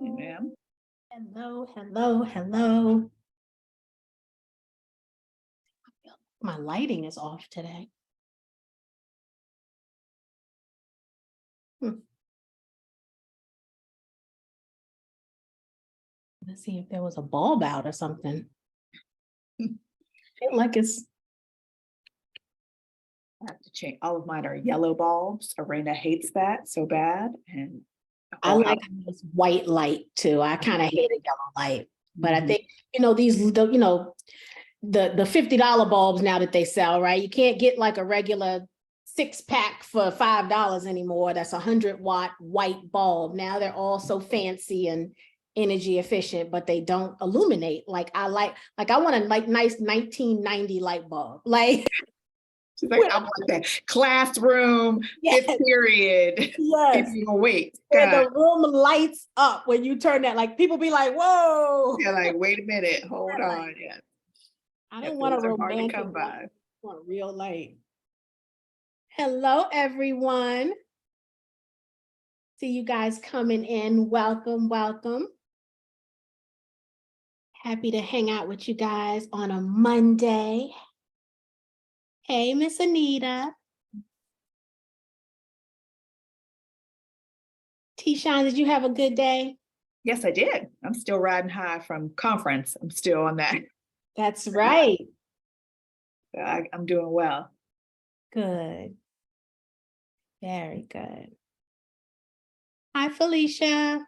Hey, ma'am. Hello, hello, hello. My lighting is off today. Let's see if there was a bulb out or something. Feel like it's, I have to change. All of mine are yellow bulbs. Arena hates that so bad. And I like this white light too. I kind of hate a yellow light, but I think, the $50 bulbs now that they sell, right? You can't get like a regular 6-pack for $5 anymore. That's 100-watt white bulb. Now they're all so fancy and energy efficient, but they don't illuminate. I want a nice 1990 light bulb. Like, she's like, I want that classroom, yes, fifth period. yes. People wait. Where God. the room lights up when you turn that, like people be like, whoa. Yeah, like, wait a minute, hold Yeah, on. Yeah. I don't want a Those are hard to romantic come light. by. I want a real light. Hello, everyone. See you guys coming in. Welcome, welcome. Happy to hang out with you guys on a Monday. Hey, Miss Anita. T-Shine, did you have a good day? Yes, I did. I'm still riding high from conference. I'm still on that. That's right. I'm doing well. Good. Very good. Hi, Felicia.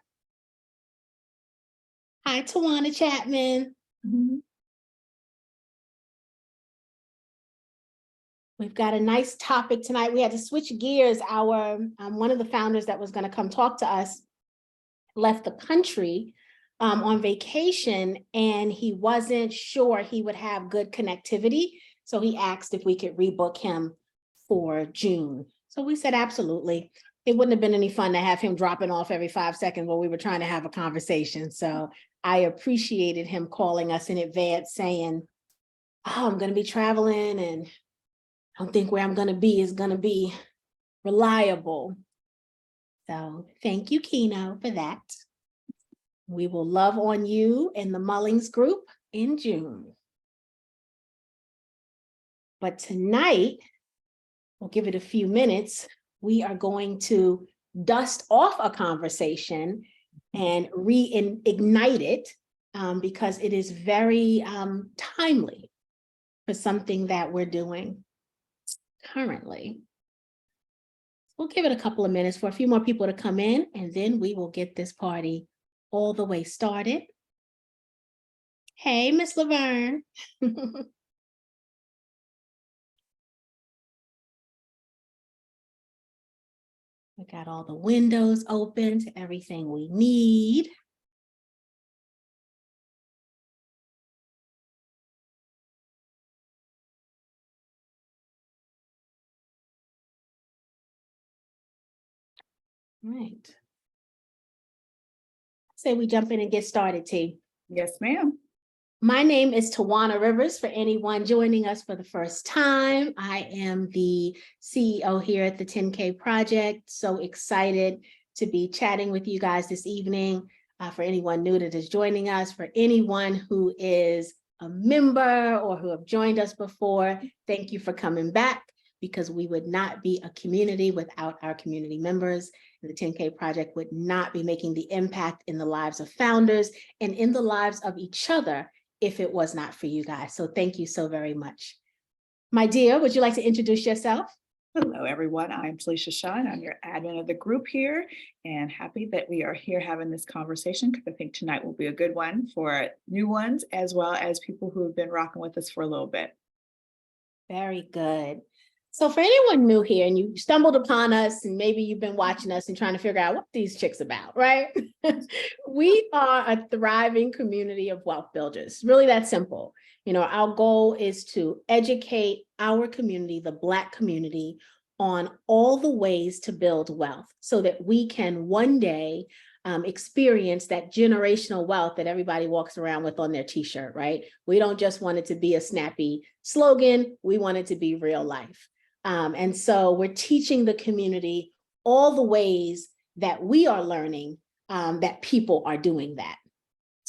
Hi, Tawana Chapman. We've got a nice topic tonight. We had to switch gears. Our one of the founders that was going to come talk to us left the country on vacation, and he wasn't sure he would have good connectivity. So he asked if we could rebook him for June. So we said, absolutely. It wouldn't have been any fun to have him dropping off every 5 seconds while we were trying to have a conversation. So I appreciated him calling us in advance saying, oh, I'm going to be traveling and I don't think where I'm going to be is going to be reliable. So thank you, Keno, for that. We will love on you and the Mullings group in June. But tonight, we'll give it a few minutes. We are going to dust off a conversation and reignite it because it is very timely for something that we're doing currently. We'll give it a couple of minutes for a few more people to come in, and then we will get this party all the way started. Hey, Miss Laverne. We got all the windows open to everything we need. Right. Say we jump in and get started, T. Yes, ma'am. My name is Tawana Rivers. For anyone joining us for the first time, I am the CEO here at the 10K Project. So excited to be chatting with you guys this evening. For anyone new that is joining us, for anyone who is a member or who have joined us before, thank you for coming back, because we would not be a community without our community members. And the 10K Project would not be making the impact in the lives of founders and in the lives of each other if it was not for you guys. So thank you so very much. My dear, would you like to introduce yourself? Hello, everyone. I'm Felicia Shine. I'm your admin of the group here, and happy that we are here having this conversation, because I think tonight will be a good one for new ones, as well as people who have been rocking with us for a little bit. Very good. So for anyone new here and you stumbled upon us and maybe you've been watching us and trying to figure out what these chicks about, right? We are a thriving community of wealth builders. Really that simple. You know, our goal is to educate our community, the Black community, on all the ways to build wealth so that we can one day experience that generational wealth that everybody walks around with on their t-shirt, right? We don't just want it to be a snappy slogan. We want it to be real life. And so we're teaching the community all the ways that we are learning that people are doing that.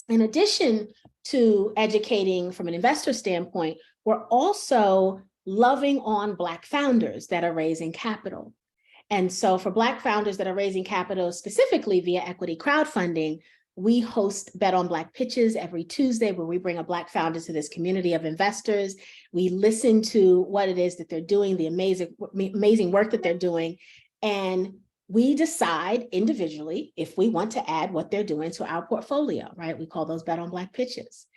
In addition to educating from an investor standpoint, we're also loving on Black founders that are raising capital. And so for Black founders that are raising capital specifically via equity crowdfunding, we host Bet on Black Pitches every Tuesday, where we bring a Black founder to this community of investors. We listen to what it is that they're doing, the amazing work that they're doing, and we decide individually if we want to add what they're doing to our portfolio, right? We call those Bet on Black Pitches.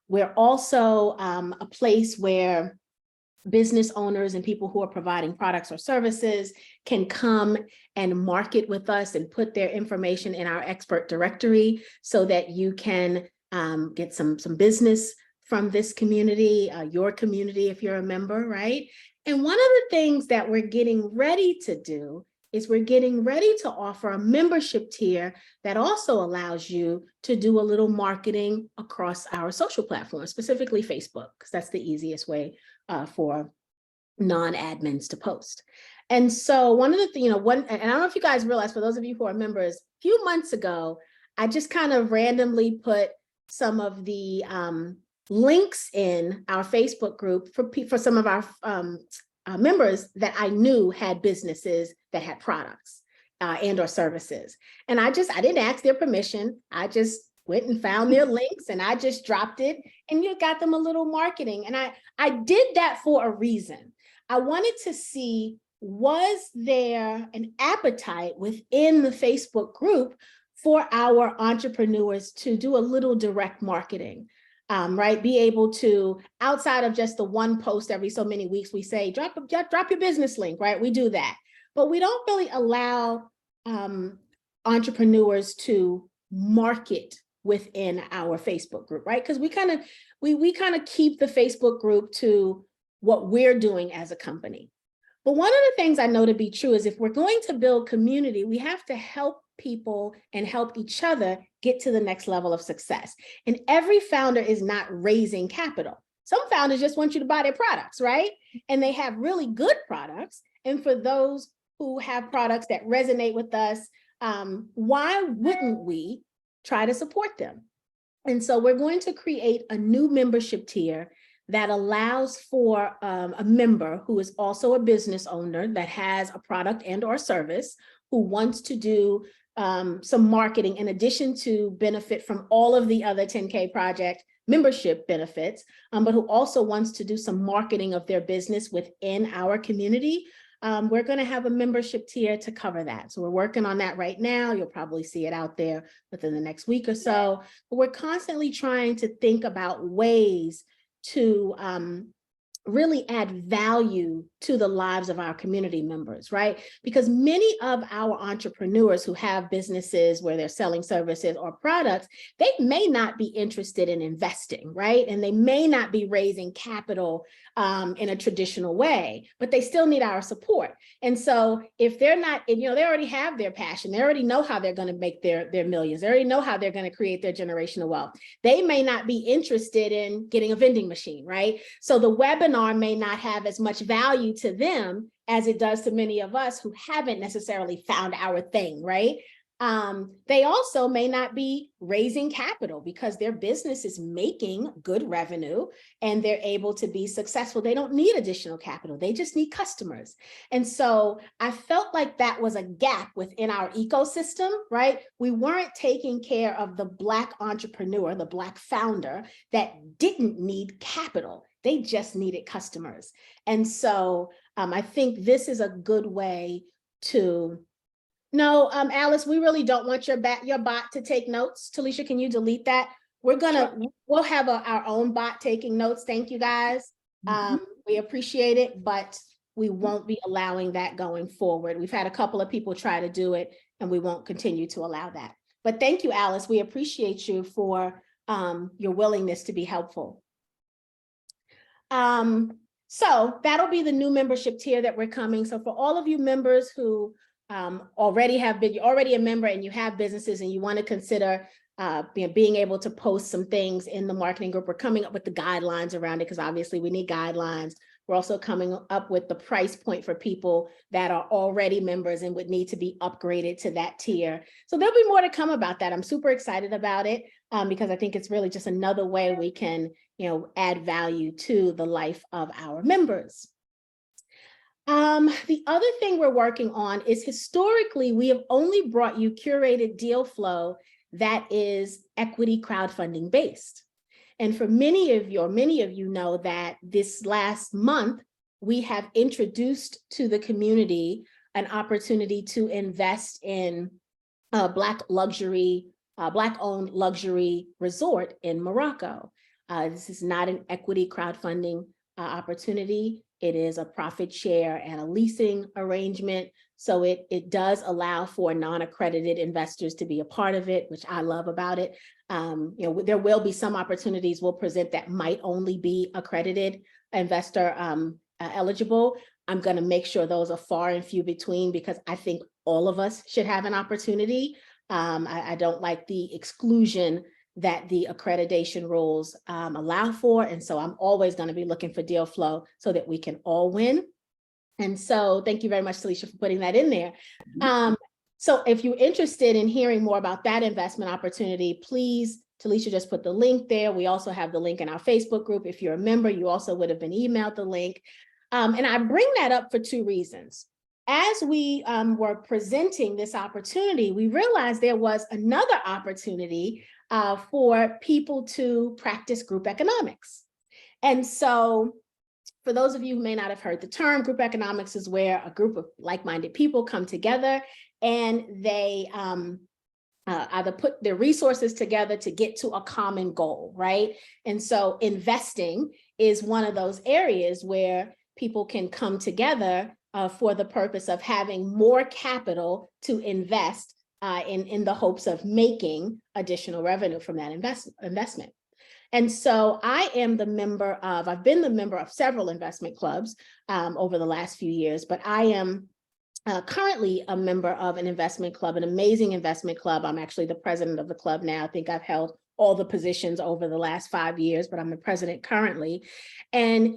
We're also a place where business owners and people who are providing products or services can come and market with us and put their information in our expert directory so that you can get some business from this community, your community if you're a member, right? And one of the things that we're getting ready to do is we're getting ready to offer a membership tier that also allows you to do a little marketing across our social platforms, specifically Facebook, because that's the easiest way for non-admins to post. And so one of the things, and I don't know if you guys realize, for those of you who are members, a few months ago, I just kind of randomly put some of the links in our Facebook group for some of our members that I knew had businesses that had products and or services. And I didn't ask their permission. I just went and found their links and I just dropped it and you got them a little marketing. And I did that for a reason. I wanted to see, was there an appetite within the Facebook group for our entrepreneurs to do a little direct marketing? Right? Be able to, outside of just the one post every so many weeks, we say, drop your business link, right? We do that. But we don't really allow entrepreneurs to market within our Facebook group, right? Because we kind of keep the Facebook group to what we're doing as a company. But one of the things I know to be true is if we're going to build community, we have to help people and help each other get to the next level of success. And every founder is not raising capital. Some founders just want you to buy their products, right? And they have really good products. And for those who have products that resonate with us, why wouldn't we try to support them? And so we're going to create a new membership tier that allows for a member who is also a business owner that has a product and or service, who wants to do some marketing in addition to benefit from all of the other 10K Project membership benefits, but who also wants to do some marketing of their business within our community. We're going to have a membership tier to cover that. So we're working on that right now. You'll probably see it out there within the next week or so. But we're constantly trying to think about ways to really add value to the lives of our community members, right? Because many of our entrepreneurs who have businesses where they're selling services or products, they may not be interested in investing, right? And they may not be raising capital in a traditional way, but they still need our support. And so if they're not, they already have their passion, they already know how they're going to make their millions, they already know how they're going to create their generational wealth. They may not be interested in getting a vending machine, right? So the webinar may not have as much value to them as it does to many of us who haven't necessarily found our thing, right? They also may not be raising capital because their business is making good revenue and they're able to be successful. They don't need additional capital. They just need customers. And so I felt like that was a gap within our ecosystem, right? We weren't taking care of the Black entrepreneur, the Black founder that didn't need capital. They just needed customers. And so I think this is a good way to... No, Alice, we really don't want your bot to take notes. Talisha, can you delete that? We'll have our own bot taking notes. Thank you guys. We appreciate it, but we won't be allowing that going forward. We've had a couple of people try to do it and we won't continue to allow that. But thank you, Alice. We appreciate you for your willingness to be helpful. So that'll be the new membership tier that we're coming. So for all of you members who you're already a member and you have businesses and you want to consider being able to post some things in the marketing group, we're coming up with the guidelines around it because obviously we need guidelines We're also coming up with the price point for people that are already members and would need to be upgraded to that tier. So there'll be more to come about that. I'm super excited about it because I think it's really just another way we can, add value to the life of our members. The other thing we're working on is historically, we have only brought you curated deal flow that is equity crowdfunding based. And for many of you know that this last month, we have introduced to the community an opportunity to invest in a Black-owned luxury resort in Morocco. This is not an equity crowdfunding opportunity. It is a profit share and a leasing arrangement. So it does allow for non-accredited investors to be a part of it, which I love about it. There will be some opportunities we'll present that might only be accredited investor eligible. I'm going to make sure those are far and few between because I think all of us should have an opportunity. I don't like the exclusion that the accreditation rules allow for. And so I'm always going to be looking for deal flow so that we can all win. And so thank you very much, Talisha, for putting that in there. So if you're interested in hearing more about that investment opportunity, please, Talisha just put the link there. We also have the link in our Facebook group. If you're a member, you also would have been emailed the link. And I bring that up for two reasons. As we were presenting this opportunity, we realized there was another opportunity for people to practice group economics. And so for those of you who may not have heard the term, group economics is where a group of like-minded people come together and they either put their resources together to get to a common goal, right? And so investing is one of those areas where people can come together for the purpose of having more capital to invest in the hopes of making additional revenue from that investment. And so I am I've been the member of several investment clubs over the last few years, but I am currently a member of an investment club, an amazing investment club. I'm actually the president of the club now. I think I've held all the positions over the last 5 years, but I'm the president currently. And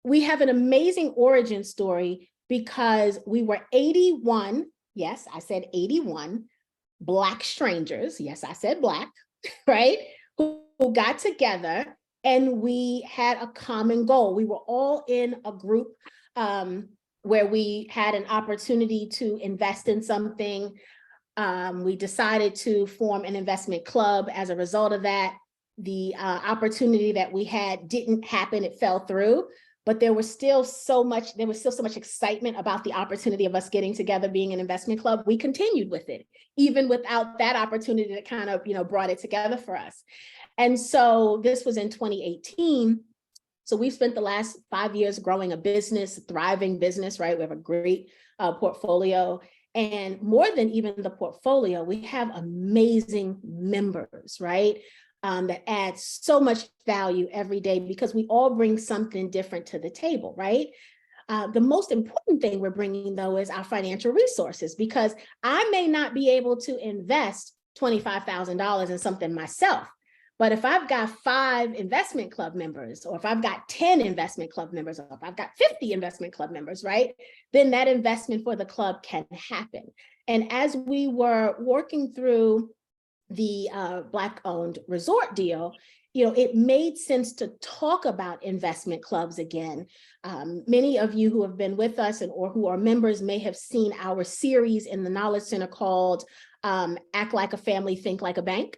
we have an amazing origin story because we were 81, yes, I said 81, Black strangers, yes, I said Black, right, who got together and we had a common goal. We were all in a group where we had an opportunity to invest in something. We decided to form an investment club as a result of that. The opportunity that we had didn't happen, it fell through. But there was still so much excitement about the opportunity of us getting together, being an investment club. We continued with it, even without that opportunity that kind of, brought it together for us. And so this was in 2018. So we've spent the last 5 years growing a business, thriving business, right? We have a great portfolio. And more than even the portfolio, we have amazing members, right? That adds so much value every day because we all bring something different to the table, right? The most important thing we're bringing, though, is our financial resources, because I may not be able to invest $25,000 in something myself. But if I've got 5 investment club members, or if I've got 10 investment club members, or if I've got 50 investment club members, right, then that investment for the club can happen. And as we were working through the Black-owned resort deal, it made sense to talk about investment clubs again. Many of you who have been with us or who are members may have seen our series in the Knowledge Center called Act Like a Family, Think Like a Bank.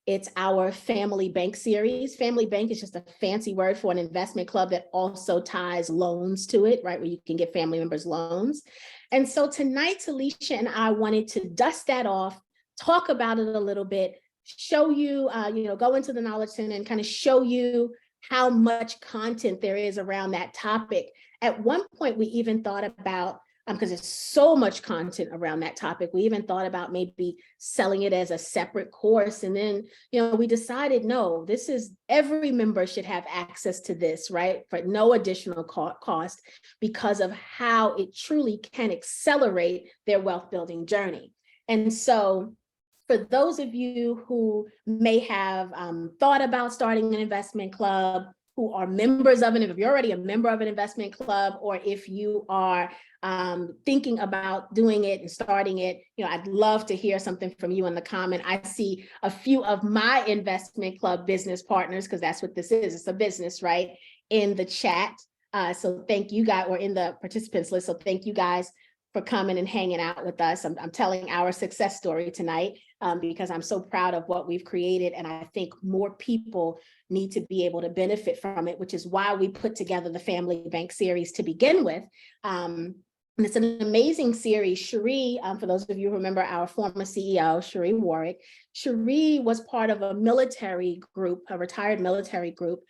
It's our family bank series. Family bank is just a fancy word for an investment club that also ties loans to it, right? Where you can get family members loans. And so tonight, Talisha and I wanted to dust that off, talk about it a little bit, show you, go into the Knowledge Center and kind of show you how much content there is around that topic. At one point, we even thought about, because there's so much content around that topic, we even thought about maybe selling it as a separate course. And then, we decided, no, every member should have access to this, right? For no additional cost because of how it truly can accelerate their wealth building journey. And so for those of you who may have thought about starting an investment club, who are members of if you're already a member of an investment club, or if you are thinking about doing it and starting it, I'd love to hear something from you in the comment. I see a few of my investment club business partners, because that's what this is. It's a business, right? In the chat. So thank you guys, or in the participants list. So thank you guys for coming and hanging out with us. I'm telling our success story tonight because I'm so proud of what we've created. And I think more people need to be able to benefit from it, which is why we put together the Family Bank series to begin with. And it's an amazing series. Cherie, for those of you who remember our former CEO, Cherie Warwick, Cherie was part of a military group, a retired military group,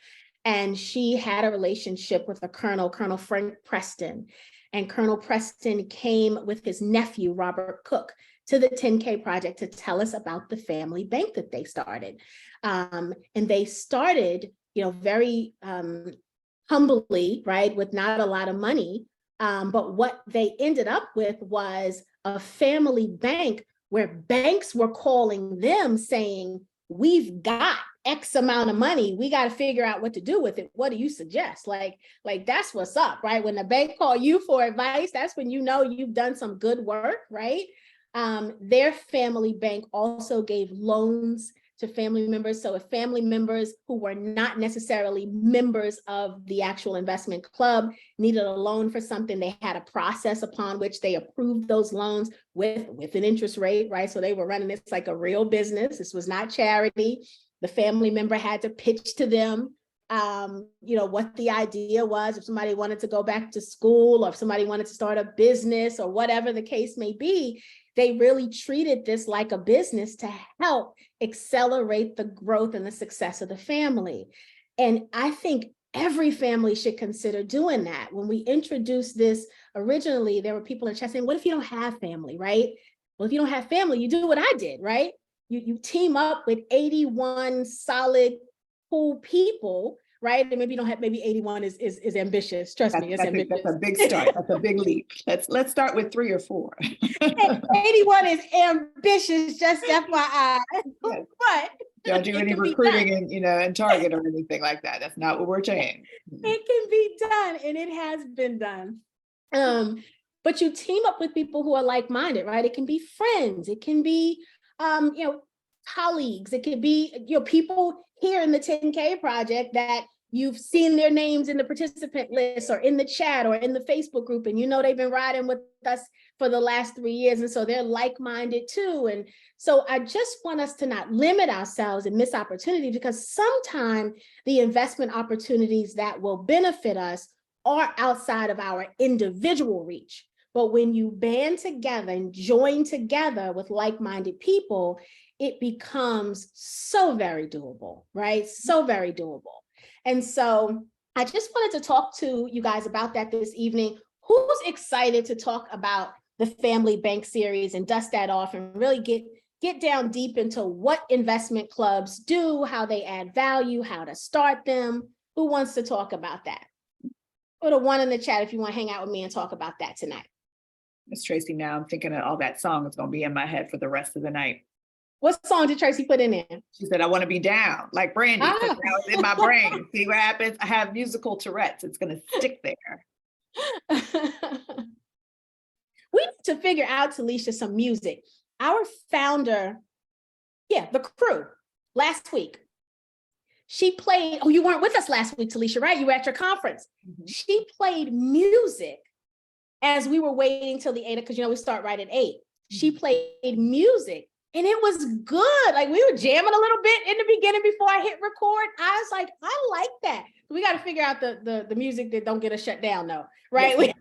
and she had a relationship with a Colonel Frank Preston. And Colonel Preston came with his nephew, Robert Cook, to the 10K Project to tell us about the family bank that they started. And they started, very humbly, right, with not a lot of money. But what they ended up with was a family bank where banks were calling them saying, we've got X amount of money. We got to figure out what to do with it. What do you suggest? Like that's what's up, right? When the bank call you for advice, that's when you've done some good work, right? Their family bank also gave loans to family members. So if family members who were not necessarily members of the actual investment club needed a loan for something, they had a process upon which they approved those loans with an interest rate, right? So they were running this like a real business. This was not charity. The family member had to pitch to them, what the idea was. If somebody wanted to go back to school, or if somebody wanted to start a business, or whatever the case may be, they really treated this like a business to help accelerate the growth and the success of the family. And I think every family should consider doing that. When we introduced this originally, there were people in chat saying, what if you don't have family, right? Well, if you don't have family, you do what I did, right? You team up with 81 solid, cool people, right? And maybe you don't have, maybe 81 is ambitious. Trust me, it's ambitious. That's a big start. That's a big leap. Let's start with 3 or 4. 81 is ambitious, just FYI. Yes. But don't do any recruiting in Target or anything like that. That's not what we're saying. It can be done, and it has been done. But you team up with people who are like-minded, right? It can be friends, it can be colleagues, it could be people here in the 10K Project that you've seen their names in the participant list or in the chat or in the Facebook group, and they've been riding with us for the last 3 years, and so they're like-minded too. And so I just want us to not limit ourselves and miss opportunities, because sometimes the investment opportunities that will benefit us are outside of our individual reach. But when you band together and join together with like-minded people, it becomes so very doable, right? So very doable. And so I just wanted to talk to you guys about that this evening. Who's excited to talk about the Family Bank series and dust that off and really get down deep into what investment clubs do, how they add value, how to start them? Who wants to talk about that? Put a 1 in the chat if you want to hang out with me and talk about that tonight. Miss Tracy, now I'm thinking of all that song is going to be in my head for the rest of the night. What song did Tracy put in there? She said, I want to be down, like Brandy. Now it's in my brain. See what happens? I have musical Tourette's. It's going to stick there. We need to figure out, Talisha, some music. Our founder, the crew, last week, she played, you weren't with us last week, Talisha, right? You were at your conference. Mm-hmm. She played music as we were waiting till the 8, because we start right at 8. Mm-hmm. She played music and it was good. Like we were jamming a little bit in the beginning before I hit record. I was like, I like that. We got to figure out the music that don't get us shut down though, right? Yes.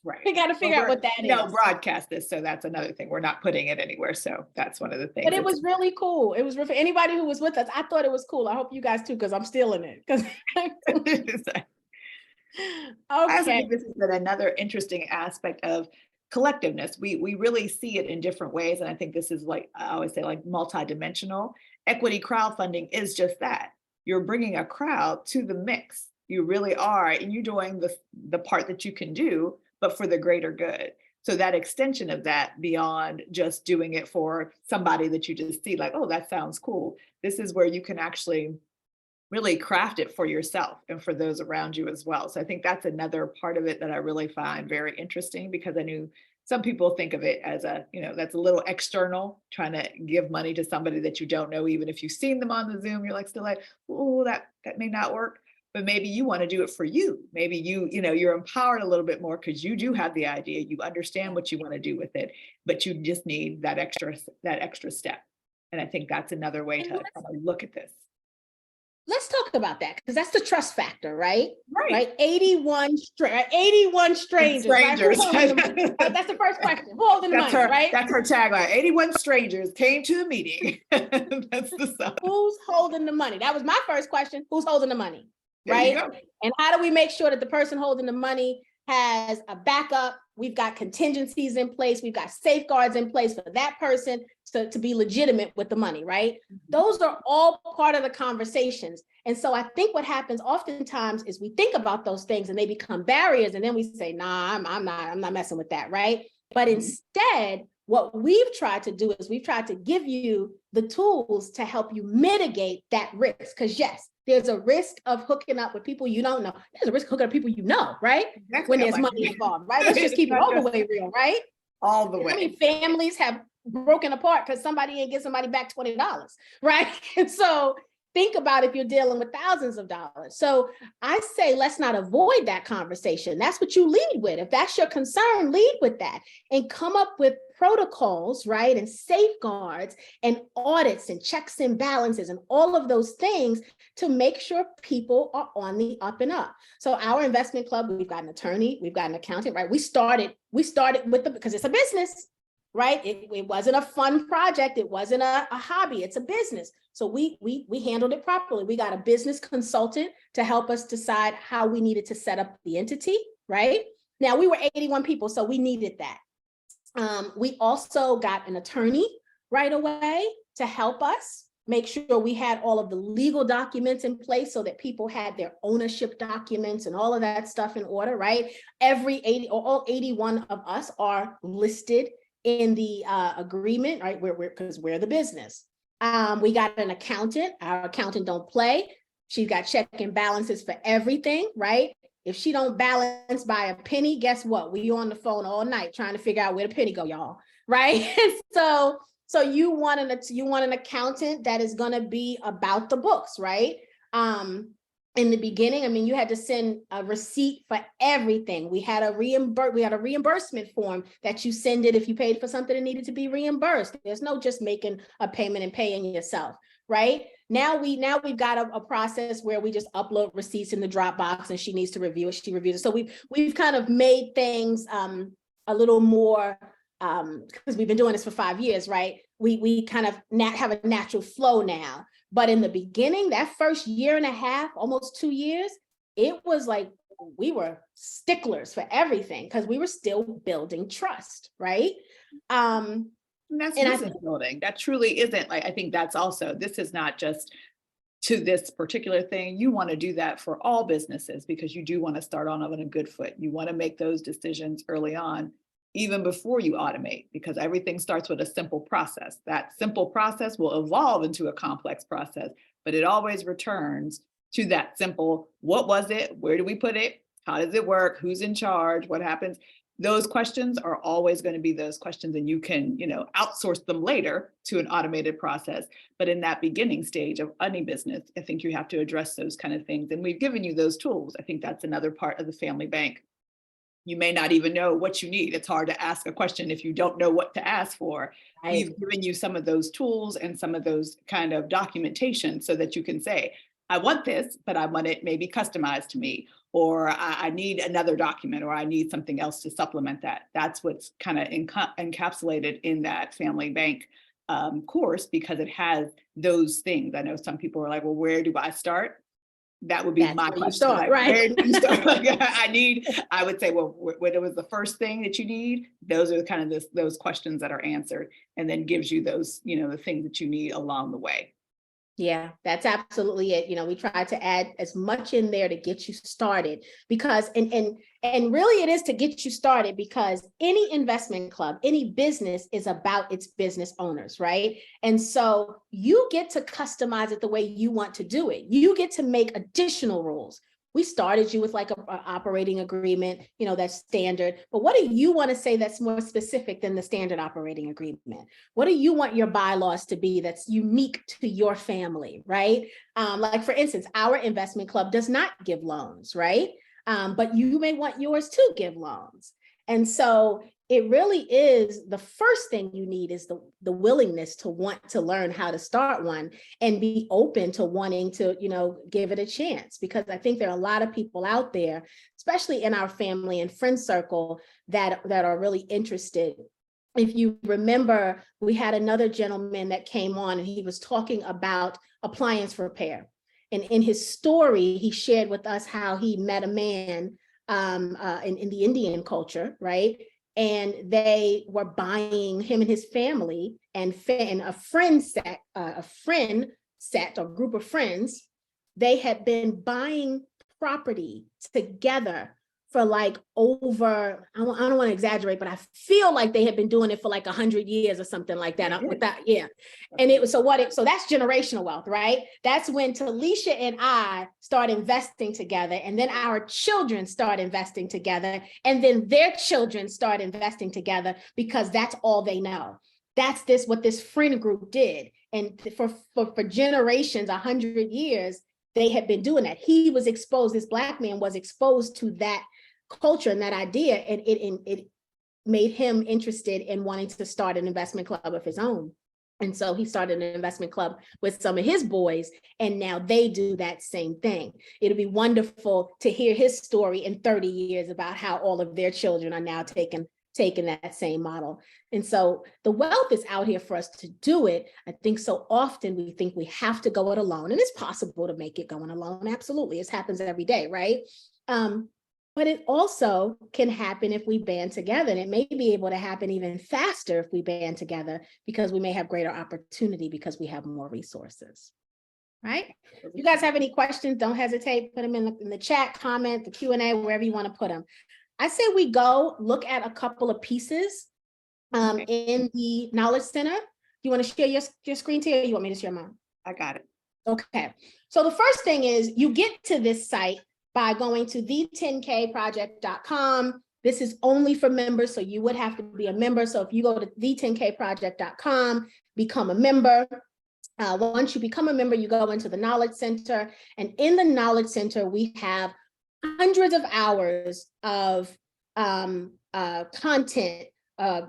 Right. We got to figure out what that is. No, broadcast this, so that's another thing. We're not putting it anywhere, so that's one of the things. But it was really cool. It was for anybody who was with us. I thought it was cool. I hope you guys too, because I'm stealing it. Okay. I also think this is another interesting aspect of collectiveness. We really see it in different ways, and I think this is, like I always say, like multidimensional. Equity crowdfunding is just that. You're bringing a crowd to the mix. You really are, and you're doing the part that you can do, but for the greater good. So that extension of that beyond just doing it for somebody that you just see like, oh, that sounds cool. This is where you can actually really craft it for yourself and for those around you as well. So I think that's another part of it that I really find very interesting, because I knew some people think of it as a, that's a little external, trying to give money to somebody that you don't know. Even if you've seen them on the Zoom, you're like still like, oh, that may not work. But maybe you want to do it for you. Maybe you're empowered a little bit more because you do have the idea, you understand what you want to do with it, but you just need that extra step. And I think that's another way And to kind of look at this. let's talk about that, because that's the trust factor, right? Right. Right. 81 strangers. Right? Strangers. That's the first question. Who holding the money, right? That's her tagline. 81 strangers came to the meeting. That's the song. Who's holding the money? That was my first question. Who's holding the money? There you Right. go. And how do we make sure that the person holding the money has a backup? We've got contingencies in place. We've got safeguards in place for that person to be legitimate with the money, right? Those are all part of the conversations. And so I think what happens oftentimes is we think about those things and they become barriers. And then we say, nah, I'm not messing with that, right? But instead, what we've tried to do is we've tried to give you the tools to help you mitigate that risk. Because yes, there's a risk of hooking up with people you don't know. There's a risk of hooking up with people you know, right? Exactly. When there's money involved, right? Let's just keep it all the way real, right? All the way. How many families have broken apart because somebody ain't get somebody back $20, right? And so think about if you're dealing with thousands of dollars. So I say, let's not avoid that conversation. That's what you lead with. If that's your concern, lead with that and come up with protocols, right? And safeguards and audits and checks and balances and all of those things to make sure people are on the up and up. So our investment club, we've got an attorney, we've got an accountant, right? We started with because it's a business, right? It wasn't a fun project. It wasn't a hobby. It's a business. So we handled it properly. We got a business consultant to help us decide how we needed to set up the entity, right? Now we were 81 people, so we needed that. We also got an attorney right away to help us make sure we had all of the legal documents in place so that people had their ownership documents and all of that stuff in order, right? All 81 of us are listed in the agreement, right? Because we're the business. We got an accountant. Our accountant don't play. She's got check and balances for everything, right? If she don't balance by a penny, guess what? We on the phone all night trying to figure out where the penny go, y'all, right? So you want an accountant that is going to be about the books, right? In the beginning, I mean, you had to send a receipt for everything. We had a reimbursement form that you send it if you paid for something that needed to be reimbursed. There's no just making a payment and paying yourself, right? Now we've got a process where we just upload receipts in the Dropbox and she needs to review it. She reviews it. So we've kind of made things a little more because we've been doing this for 5 years, right? We kind of have a natural flow now. But in the beginning, that first year and a half, almost 2 years, it was like we were sticklers for everything because we were still building trust, right? And that's business building. That truly isn't I think that's also, this is not just to this particular thing. You want to do that for all businesses because you do want to start on a good foot. You want to make those decisions early on, even before you automate, because everything starts with a simple process. That simple process will evolve into a complex process, but it always returns to that simple, what was it? Where do we put it? How does it work? Who's in charge? What happens? Those questions are always going to be those questions, and you can, outsource them later to an automated process. But in that beginning stage of any business, I think you have to address those kind of things. And we've given you those tools. I think that's another part of the Family Bank. You may not even know what you need. It's hard to ask a question if you don't know what to ask for. Right. We've given you some of those tools and some of those kind of documentation so that you can say, I want this, but I want it maybe customized to me, or I need another document, or I need something else to supplement that. That's what's kind of encapsulated in that Family Bank course, because it has those things. I know some people are like, well, where do I start? That would be my question. Start, right? Where do you start? I would say, well, what was the first thing that you need? Those are kind of those questions that are answered, and then gives you those, the things that you need along the way. Yeah, that's absolutely it. You know, we try to add as much in there to get you started because and really it is to get you started because any investment club, any business is about its business owners, right? And so you get to customize it the way you want to do it. You get to make additional rules. We started you with like a operating agreement, you know, that's standard. But what do you want to say that's more specific than the standard operating agreement? What do you want your bylaws to be that's unique to your family, right? Like for instance, our investment club does not give loans, right? But you may want yours to give loans. And so it really is the first thing you need is the willingness to want to learn how to start one and be open to wanting to, you know, give it a chance. Because I think there are a lot of people out there, especially in our family and friend circle, that are really interested. If you remember, we had another gentleman that came on and he was talking about appliance repair. And in his story, he shared with us how he met a man in the Indian culture, right? And they were buying, him and his family and a friend set or group of friends, they had been buying property together for like over, I don't want to exaggerate, but I feel like they had been doing it for like 100 years or something like that. With that, yeah. And it was so that's generational wealth, right? That's when Talisha and I start investing together, and then our children start investing together, and then their children start investing together because that's all they know. That's what this friend group did. And for generations, 100 years, they had been doing that. He was exposed, this Black man was exposed to that culture and that idea, and it made him interested in wanting to start an investment club of his own. And so he started an investment club with some of his boys, and now they do that same thing. It'll be wonderful to hear his story in 30 years about how all of their children are now taking that same model. And so the wealth is out here for us to do it. I think so often we think we have to go it alone, and it's possible to make it going alone. Absolutely. It happens every day, right? But it also can happen if we band together, and it may be able to happen even faster if we band together because we may have greater opportunity because we have more resources, right? If you guys have any questions, don't hesitate, put them in the chat, comment, the Q&A, wherever you want to put them. I say we go look at a couple of pieces in the Knowledge Center. You want to share your screen, Tia, or you want me to share mine? I got it. Okay. So the first thing is you get to this site by going to the10kproject.com. This is only for members, so you would have to be a member. So if you go to the10kproject.com, become a member. Once you become a member, you go into the Knowledge Center. And in the Knowledge Center, we have hundreds of hours of content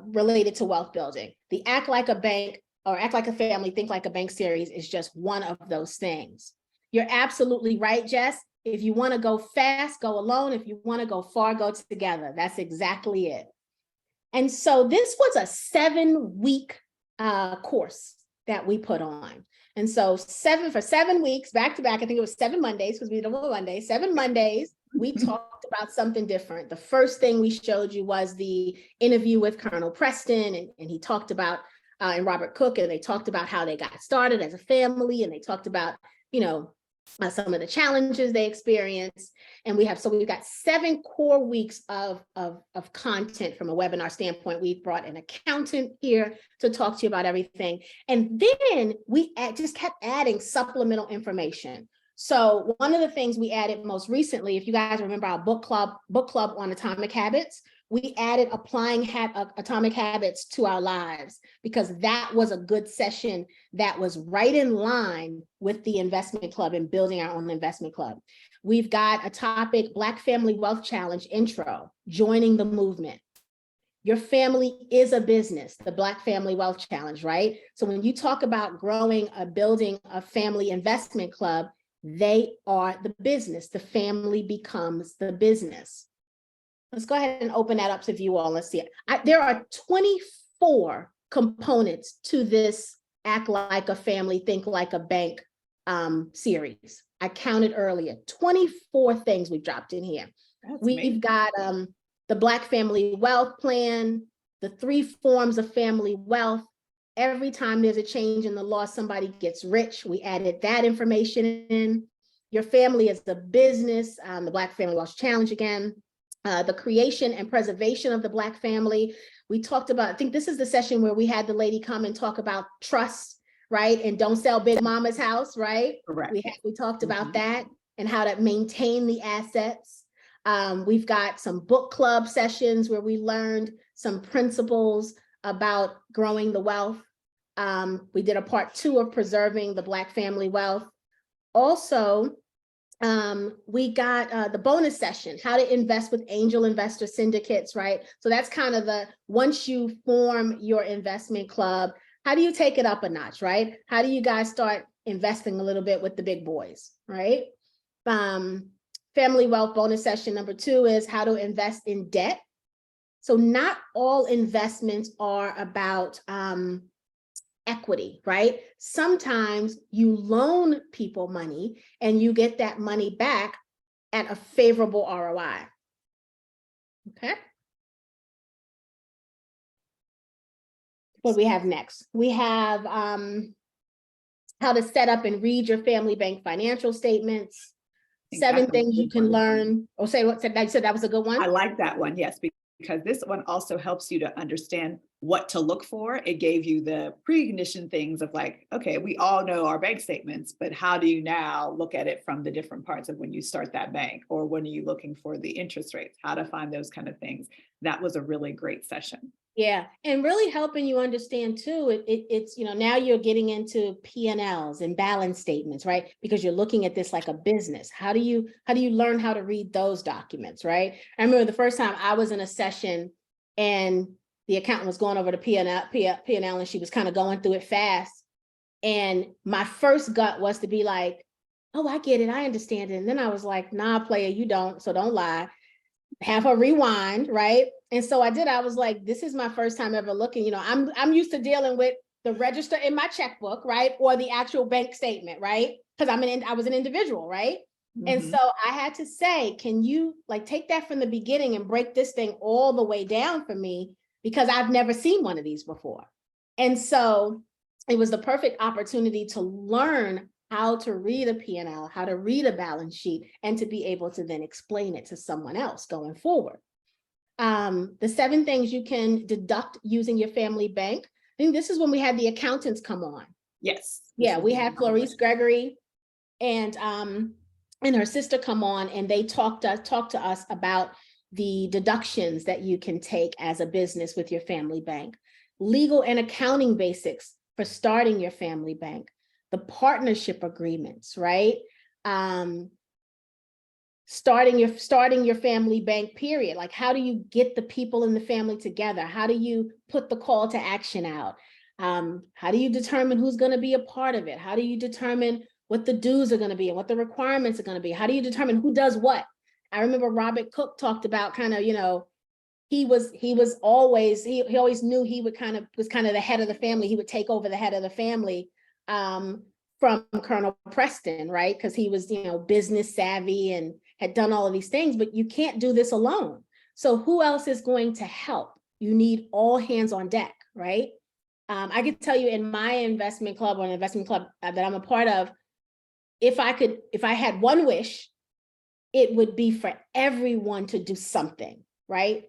related to wealth building. The Act Like a Bank or Act Like a Family, Think Like a Bank series is just one of those things. You're absolutely right, Jess. If you want to go fast, go alone. If you want to go far, go together. That's exactly it. And so this was a 7-week course that we put on. And so for 7 weeks, back to back, I think it was 7 Mondays because we did it on Monday, 7 Mondays, we talked about something different. The first thing we showed you was the interview with Colonel Preston, and he talked about, and Robert Cook, and they talked about how they got started as a family, and they talked about, you know, some of the challenges they experienced. And we've got 7 core weeks of content from a webinar standpoint. We've brought an accountant here to talk to you about everything. And then we just kept adding supplemental information. So one of the things we added most recently, if you guys remember our book club on atomic habits, we added applying atomic habits to our lives because that was a good session that was right in line with the investment club and building our own investment club. We've got a topic, Black Family Wealth Challenge intro, joining the movement. Your family is a business, the Black Family Wealth Challenge, right? So when you talk about building a family investment club, they are the business. The family becomes the business. Let's go ahead and open that up to view all. Let's see it. There are 24 components to this Act Like a Family, Think Like a Bank series. I counted earlier, 24 things we've dropped in here. We've got the Black Family Wealth Plan, the 3 forms of family wealth, Every time there's a change in the law, somebody gets rich. We added that information in. Your family is the business, the Black Family Wealth Challenge again, the creation and preservation of the Black family. We talked about, I think this is the session where we had the lady come and talk about trust, right? And don't sell Big Mama's house, right? Correct. We talked about that and how to maintain the assets. We've got some book club sessions where we learned some principles about growing the wealth. We did a part 2 of preserving the Black family wealth. Also, we got the bonus session, how to invest with angel investor syndicates, right? So that's kind of the, once you form your investment club, how do you take it up a notch, right? How do you guys start investing a little bit with the big boys, right? Family wealth bonus session number 2 is how to invest in debt. So not all investments are about equity, right? Sometimes you loan people money and you get that money back at a favorable ROI. Okay. What do we have next? We have how to set up and read your family bank financial statements. 7 things you can learn. Or say what said that was a good one. I like that one, yes, because this one also helps you to understand what to look for. It gave you the preconditioned things of like, okay, we all know our bank statements, but how do you now look at it from the different parts of when you start that bank, or when are you looking for the interest rates, how to find those kind of things. That was a really great session. Yeah, and really helping you understand too, it's, you know, now you're getting into P&Ls and balance statements, right? Because you're looking at this like a business. How do you learn how to read those documents, right? I remember the first time I was in a session and the accountant was going over the P&L and she was kind of going through it fast. And my first gut was to be like, oh, I get it, I understand it. And then I was like, nah, player, you don't, so don't lie. Have her rewind, right? And so I did. I was like, this is my first time ever looking, you know, I'm used to dealing with the register in my checkbook, right? Or the actual bank statement, right? Because I was an individual, right? And so I had to say, can you like take that from the beginning and break this thing all the way down for me? Because I've never seen one of these before. And so it was the perfect opportunity to learn how to read a P&L, how to read a balance sheet, and to be able to then explain it to someone else going forward. The 7 things you can deduct using your family bank. I think this is when we had the accountants come on. Yes. Yeah, we had Clarice Gregory and her sister come on, and they talked to us about the deductions that you can take as a business with your family bank, legal and accounting basics for starting your family bank, the partnership agreements, right? Starting your family bank period. Like, how do you get the people in the family together? How do you put the call to action out? How do you determine who's going to be a part of it? How do you determine what the dues are going to be and what the requirements are going to be? How do you determine who does what? I remember Robert Cook talked about kind of, you know, he always knew he would was kind of the head of the family. He would take over the head of the family from Colonel Preston, right? Because he was, you know, business savvy and had done all of these things, but you can't do this alone. So who else is going to help? You need all hands on deck, right? I can tell you in my investment club, or an investment club that I'm a part of, if I had one wish, it would be for everyone to do something, right?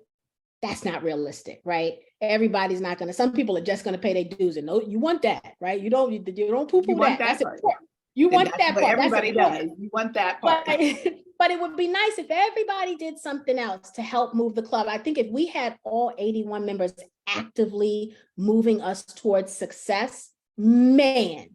That's not realistic, right? Everybody's not going to, some people are just going to pay their dues, and no, you want that, right? You don't poo-poo that. That's important. You want that part. Everybody does. You want that part. But it would be nice if everybody did something else to help move the club. I think if we had all 81 members actively moving us towards success, man,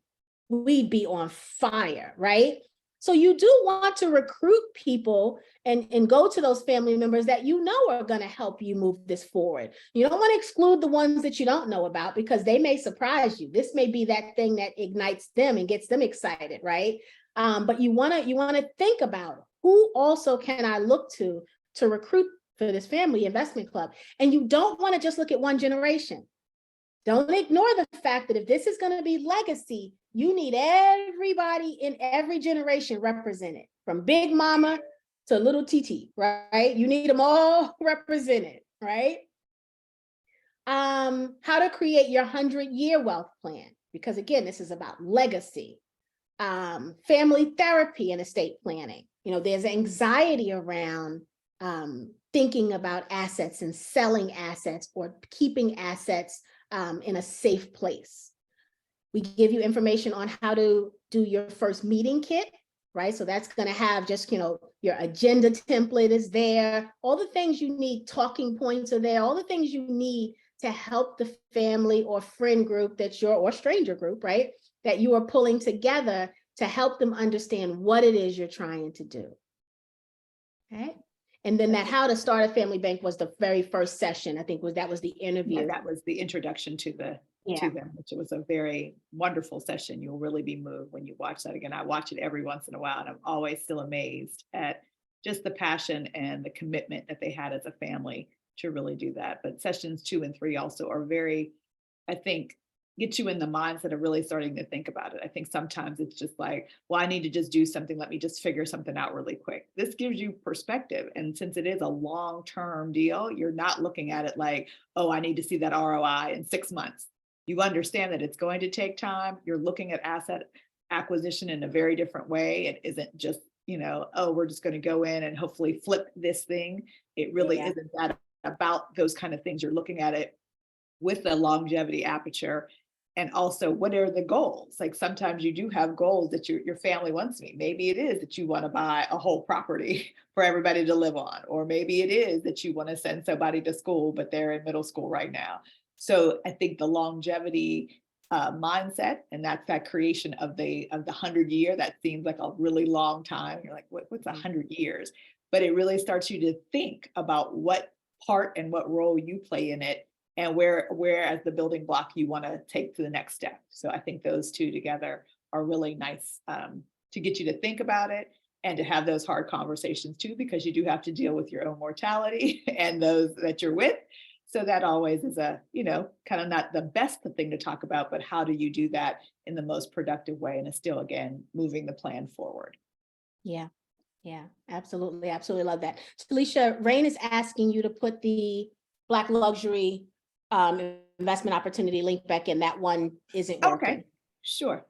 we'd be on fire, right? So you do want to recruit people and go to those family members that you know are going to help you move this forward. You don't want to exclude the ones that you don't know about, because they may surprise you. This may be that thing that ignites them and gets them excited, right? But you want to think about, who also can I look to recruit for this family investment club? And you don't want to just look at one generation. Don't ignore the fact that if this is going to be legacy, you need everybody in every generation represented, from Big Mama to little TT, right? You need them all represented, right? How to create your 100-year wealth plan, because again, this is about legacy. Family therapy and estate planning. You know, there's anxiety around thinking about assets and selling assets or keeping assets in a safe place. We give you information on how to do your first meeting kit, right? So that's going to have just, you know, your agenda template is there. All the things you need, talking points are there, all the things you need to help the family or friend group that you're, or stranger group, right? That you are pulling together to help them understand what it is you're trying to do. Okay. And then that how to start a family bank was the very first session. I think that was the interview. Yeah, that was the introduction to the Yeah. to them, which was a very wonderful session. You'll really be moved when you watch that again. I watch it every once in a while, and I'm always still amazed at just the passion and the commitment that they had as a family to really do that. But sessions 2 and 3 also are very, I think, get you in the mindset of really starting to think about it. I think sometimes it's just like, well, I need to just do something. Let me just figure something out really quick. This gives you perspective. And since it is a long-term deal, you're not looking at it like, oh, I need to see that ROI in 6 months. You understand that it's going to take time. You're looking at asset acquisition in a very different way. It isn't just, you know, oh, we're just going to go in and hopefully flip this thing. It really isn't that about those kind of things. You're looking at it with the longevity aperture. And also, what are the goals? Like sometimes you do have goals that your family wants to meet. Maybe it is that you want to buy a whole property for everybody to live on, or maybe it is that you want to send somebody to school, but they're in middle school right now. So I think the longevity mindset, and that's that creation of the 100-year, that seems like a really long time. You're like, what's 100 years? But it really starts you to think about what part and what role you play in it, and where as the building block you want to take to the next step. So I think those two together are really nice to get you to think about it and to have those hard conversations too, because you do have to deal with your own mortality and those that you're with. So that always is a, you know, kind of not the best thing to talk about, but how do you do that in the most productive way? And it's still, again, moving the plan forward. Yeah. Yeah, absolutely. Absolutely love that. Felicia, Rain is asking you to put the Black Luxury investment opportunity link back in. That one isn't working. Okay, sure.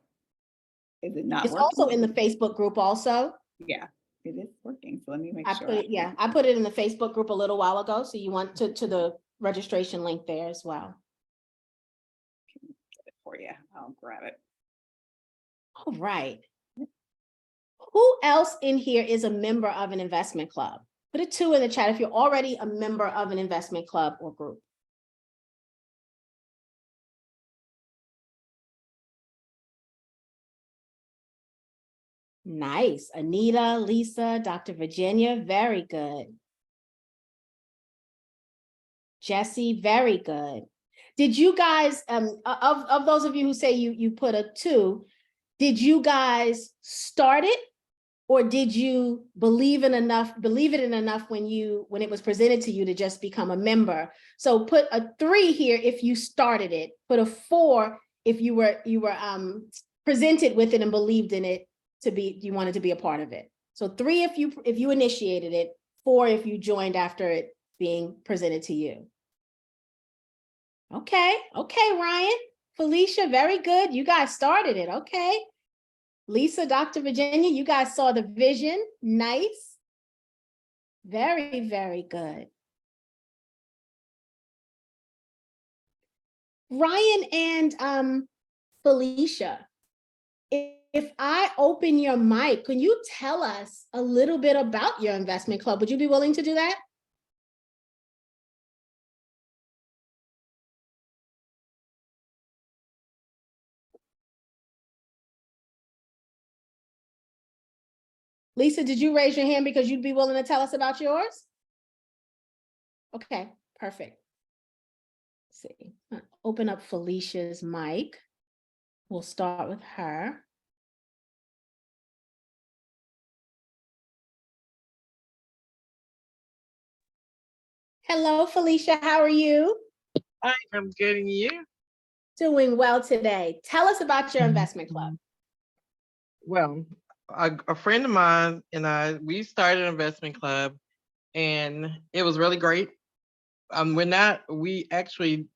Is it not It's working? also in the Facebook group also. Yeah, it is working. So let me make sure. I put it in the Facebook group a little while ago. So you want to the registration link there as well. Get it for you. I'll grab it. All right. Who else in here is a member of an investment club? Put a 2 in the chat if you're already a member of an investment club or group. Nice. Anita, Lisa, Dr. Virginia, very good. Jesse, very good. Did you guys, of those of you who say you put a 2, did you guys start it? Or did you believe it in enough when it was presented to you to just become a member? So put a 3 here if you started it, put a 4 if you were presented with it and believed in it you wanted to be a part of it. So 3 if you initiated it, 4 if you joined after it being presented to you. Okay, Ryan, Felicia, very good. You guys started it, okay. Lisa, Dr. Virginia, you guys saw the vision. Nice. Very, very good. Ryan and Felicia, if I open your mic, can you tell us a little bit about your investment club? Would you be willing to do that? Lisa, did you raise your hand because you'd be willing to tell us about yours? Okay, perfect. Let's see, open up Felicia's mic. We'll start with her. Hello, Felicia, how are you? Hi, I'm good, and you? Doing well today. Tell us about your investment club. Well, a friend of mine and we started an investment club, and it was really great. We actually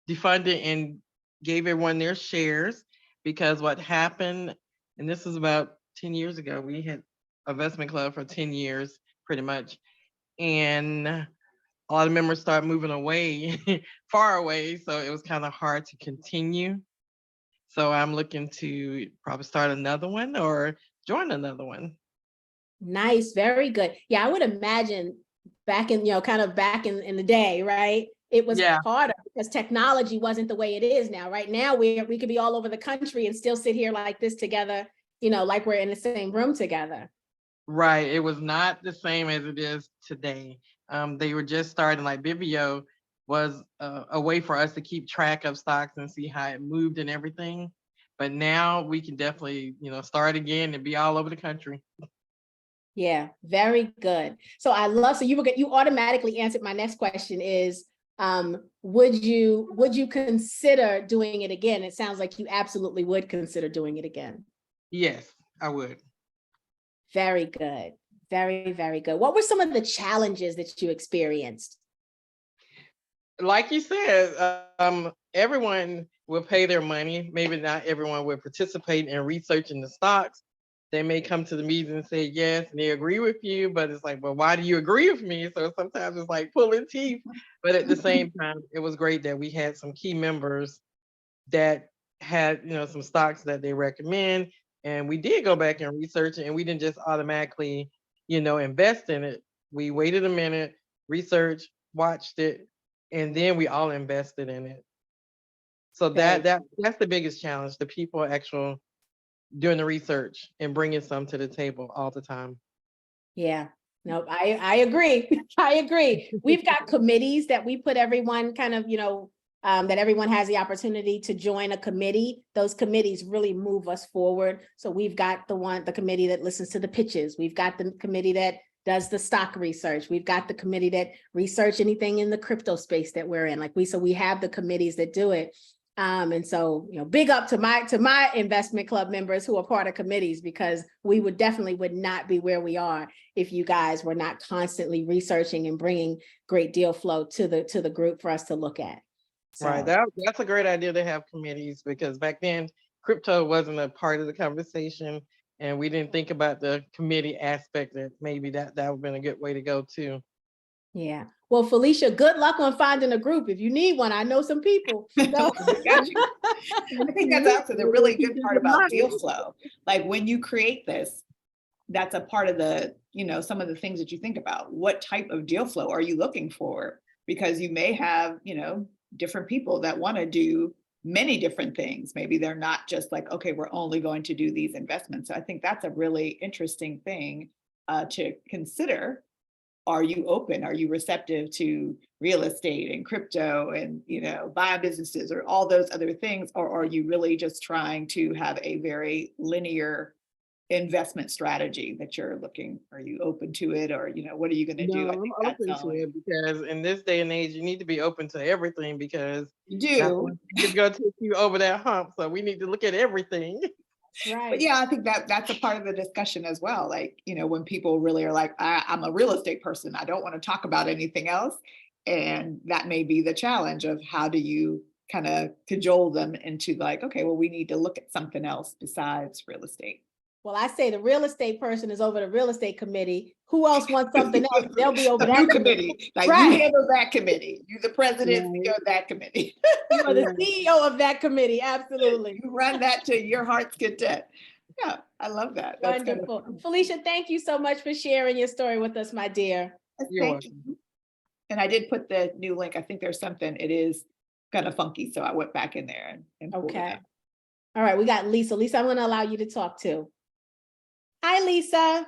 defunded and gave everyone their shares, because what happened, and this was about 10 years ago, we had investment club for 10 years pretty much, and a lot of members started moving away, far away, so it was kind of hard to continue. So I'm looking to probably start another one or join another one. Nice, very good. Yeah, I would imagine back in, kind of back in the day, right? It was Yeah. harder because technology wasn't the way it is now. Right now, we could be all over the country and still sit here like this together, like we're in the same room together. Right. It was not the same as it is today. They were just starting, like Vivio was a way for us to keep track of stocks and see how it moved and everything. But now we can definitely, start again and be all over the country. Yeah, very good. So so you automatically answered my next question is, would you consider doing it again? It sounds like you absolutely would consider doing it again. Yes, I would. Very good. Very, very good. What were some of the challenges that you experienced? Like you said, everyone will pay their money. Maybe not everyone will participate in researching the stocks. They may come to the meeting and say yes, and they agree with you, but it's like, well, why do you agree with me? So sometimes it's like pulling teeth. But at the same time, it was great that we had some key members that had, some stocks that they recommend. And we did go back and research it, and we didn't just automatically, invest in it. We waited a minute, researched, watched it, and then we all invested in it. So that's the biggest challenge, the people actual doing the research and bringing some to the table all the time. Yeah, no, I agree. I agree. We've got committees that we put everyone kind of, that everyone has the opportunity to join a committee. Those committees really move us forward. So we've got the committee that listens to the pitches. We've got the committee that does the stock research. We've got the committee that research anything in the crypto space that we're in. So we have the committees that do it. And so, big up to my investment club members who are part of committees, because we would not be where we are if you guys were not constantly researching and bringing great deal flow to the group for us to look at. So. Right. That's a great idea to have committees, because back then crypto wasn't a part of the conversation, and we didn't think about the committee aspect. That maybe that would have been a good way to go too. Yeah. Well, Felicia, good luck on finding a group. If you need one, I know some people. So. Got you. I think that's also the really good part about deal flow. Like when you create this, that's a part of the, some of the things that you think about. What type of deal flow are you looking for? Because you may have, different people that want to do many different things. Maybe they're not just like, okay, we're only going to do these investments. So I think that's a really interesting thing to consider. Are you open? Are you receptive to real estate and crypto and, buying businesses or all those other things? Or are you really just trying to have a very linear investment strategy that you're looking? Are you open to it? Or, what are you going to do? No, I think I'm that's open to it, because in this day and age, you need to be open to everything, because you that's do. what is going to take you over that hump. So we need to look at everything. Right. But yeah, I think that's a part of the discussion as well. Like, when people really are like, I'm a real estate person, I don't want to talk about anything else. And that may be the challenge of how do you kind of cajole them into like, okay, well, we need to look at something else besides real estate. Well, I say the real estate person is over the real estate committee. Who else wants something else? They'll be over that committee. Like right. You handle that committee. You're the president of that committee. You are the CEO of that committee. Absolutely. You run that to your heart's content. Yeah, I love that. That's wonderful. Felicia, thank you so much for sharing your story with us, my dear. Thank you. And I did put the new link. I think there's something, it is kind of funky. So I went back in there and okay. All right, we got Lisa. Lisa, I'm going to allow you to talk too. Hi, Lisa.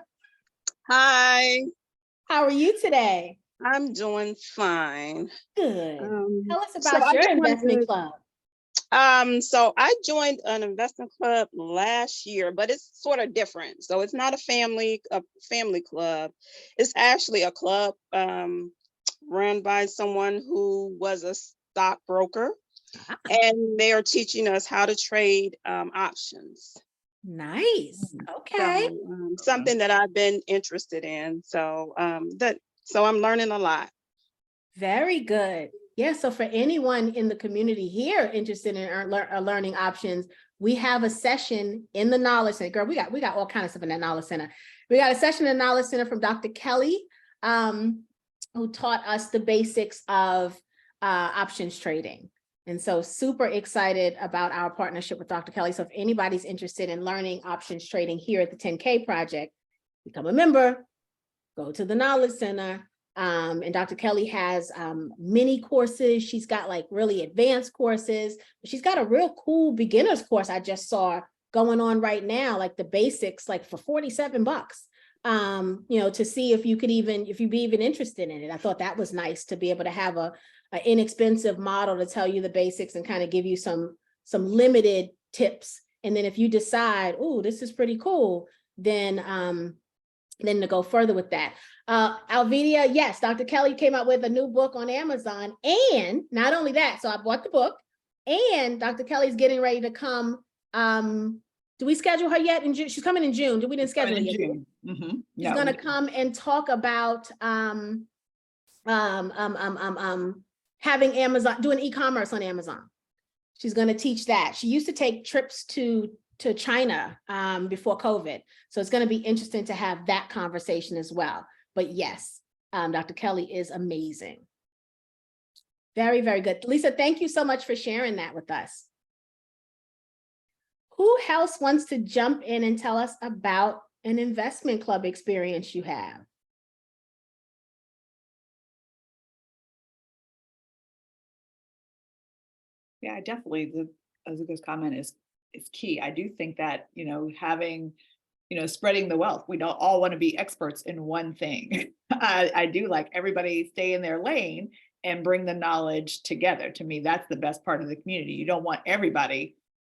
Hi. How are you today? I'm doing fine. Good. Tell us about your investment club. So I joined an investment club last year, but it's sort of different. So it's not a family club. It's actually a club run by someone who was a stockbroker, and they are teaching us how to trade options. Nice. Okay. So, something that I've been interested in. So so I'm learning a lot. Very good. Yeah, so for anyone in the community here interested in learning options, we have a session in the Knowledge Center. Girl, we got all kinds of stuff in that Knowledge Center. We got a session in the Knowledge Center from Dr. Kelly, who taught us the basics of options trading. And so super excited about our partnership with Dr. Kelly. So if anybody's interested in learning options trading here at the 10K Project, become a member, go to the Knowledge Center. And Dr. Kelly has mini courses. She's got like really advanced courses. She's got a real cool beginner's course I just saw going on right now, like the basics, like for $47. You know, to see if you'd be even interested in it. I thought that was nice to be able to have an inexpensive model to tell you the basics and kind of give you some limited tips. And then if you decide, oh, this is pretty cool, then to go further with that. Alvidia, yes, Dr. Kelly came out with a new book on Amazon. And not only that, so I bought the book, and Dr. Kelly's getting ready to come. Do we schedule her yet? In June? She's coming in June. We didn't schedule her yet. She's going to come and talk about having Amazon, doing e-commerce on Amazon. She's going to teach that. She used to take trips to China before COVID. So it's going to be interesting to have that conversation as well. But yes, Dr. Kelly is amazing. Very, very good. Lisa, thank you so much for sharing that with us. Who else wants to jump in and tell us about an investment club experience you have? Yeah, definitely. The Azuka's comment is key. I do think that, you know, having, you know, spreading the wealth. We don't all want to be experts in one thing. I do like everybody stay in their lane and bring the knowledge together. To me, that's the best part of the community. You don't want everybody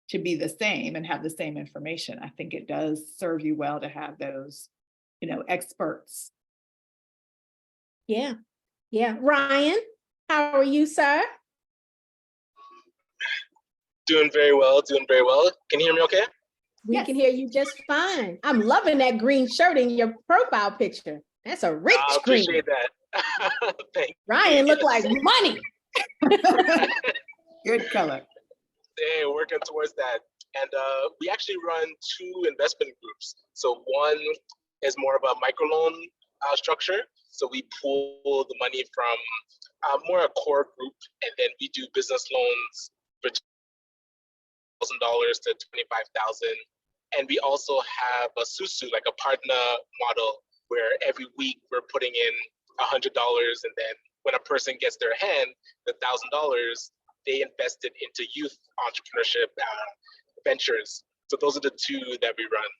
to be the same and have the same information. I think it does serve you well to have those, you know, experts. Yeah. Yeah. Ryan, how are you, sir? Doing very well, doing very well. Can you hear me okay? We can hear you just fine. I'm loving that green shirt in your profile picture. That's a rich I green. appreciate that. Thank Ryan looked like money. Good color. Hey, working towards that. And we actually run two investment groups. So one is more of a microloan structure. So we pull the money from more a core group, and then we do business loans for $1,000 to $25,000. And we also have a SUSU, like a partner model, where every week we're putting in $100, and then when a person gets their hand, the $1,000, they invest it into youth entrepreneurship ventures. So those are the two that we run.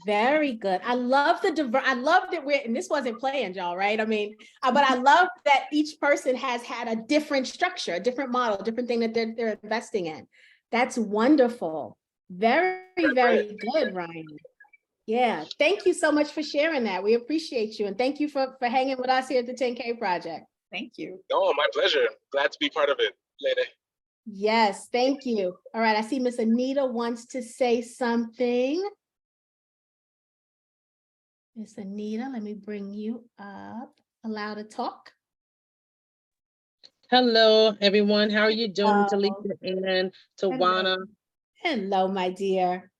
Very good. I love I love that and this wasn't planned, y'all, right? I mean, but I love that each person has had a different structure, a different model, a different thing that they're investing in. That's wonderful. Very, very good, Ryan. Yeah. Thank you so much for sharing that. We appreciate you. And thank you for hanging with us here at the 10K Project. Thank you. No, my pleasure. Glad to be part of it. Later. Yes, thank you. All right, I see Miss Anita wants to say something. Miss Anita, let me bring you up. Allow to talk. Hello, everyone. How are you doing, Hello. Talisa and Tawana? Hello, my dear.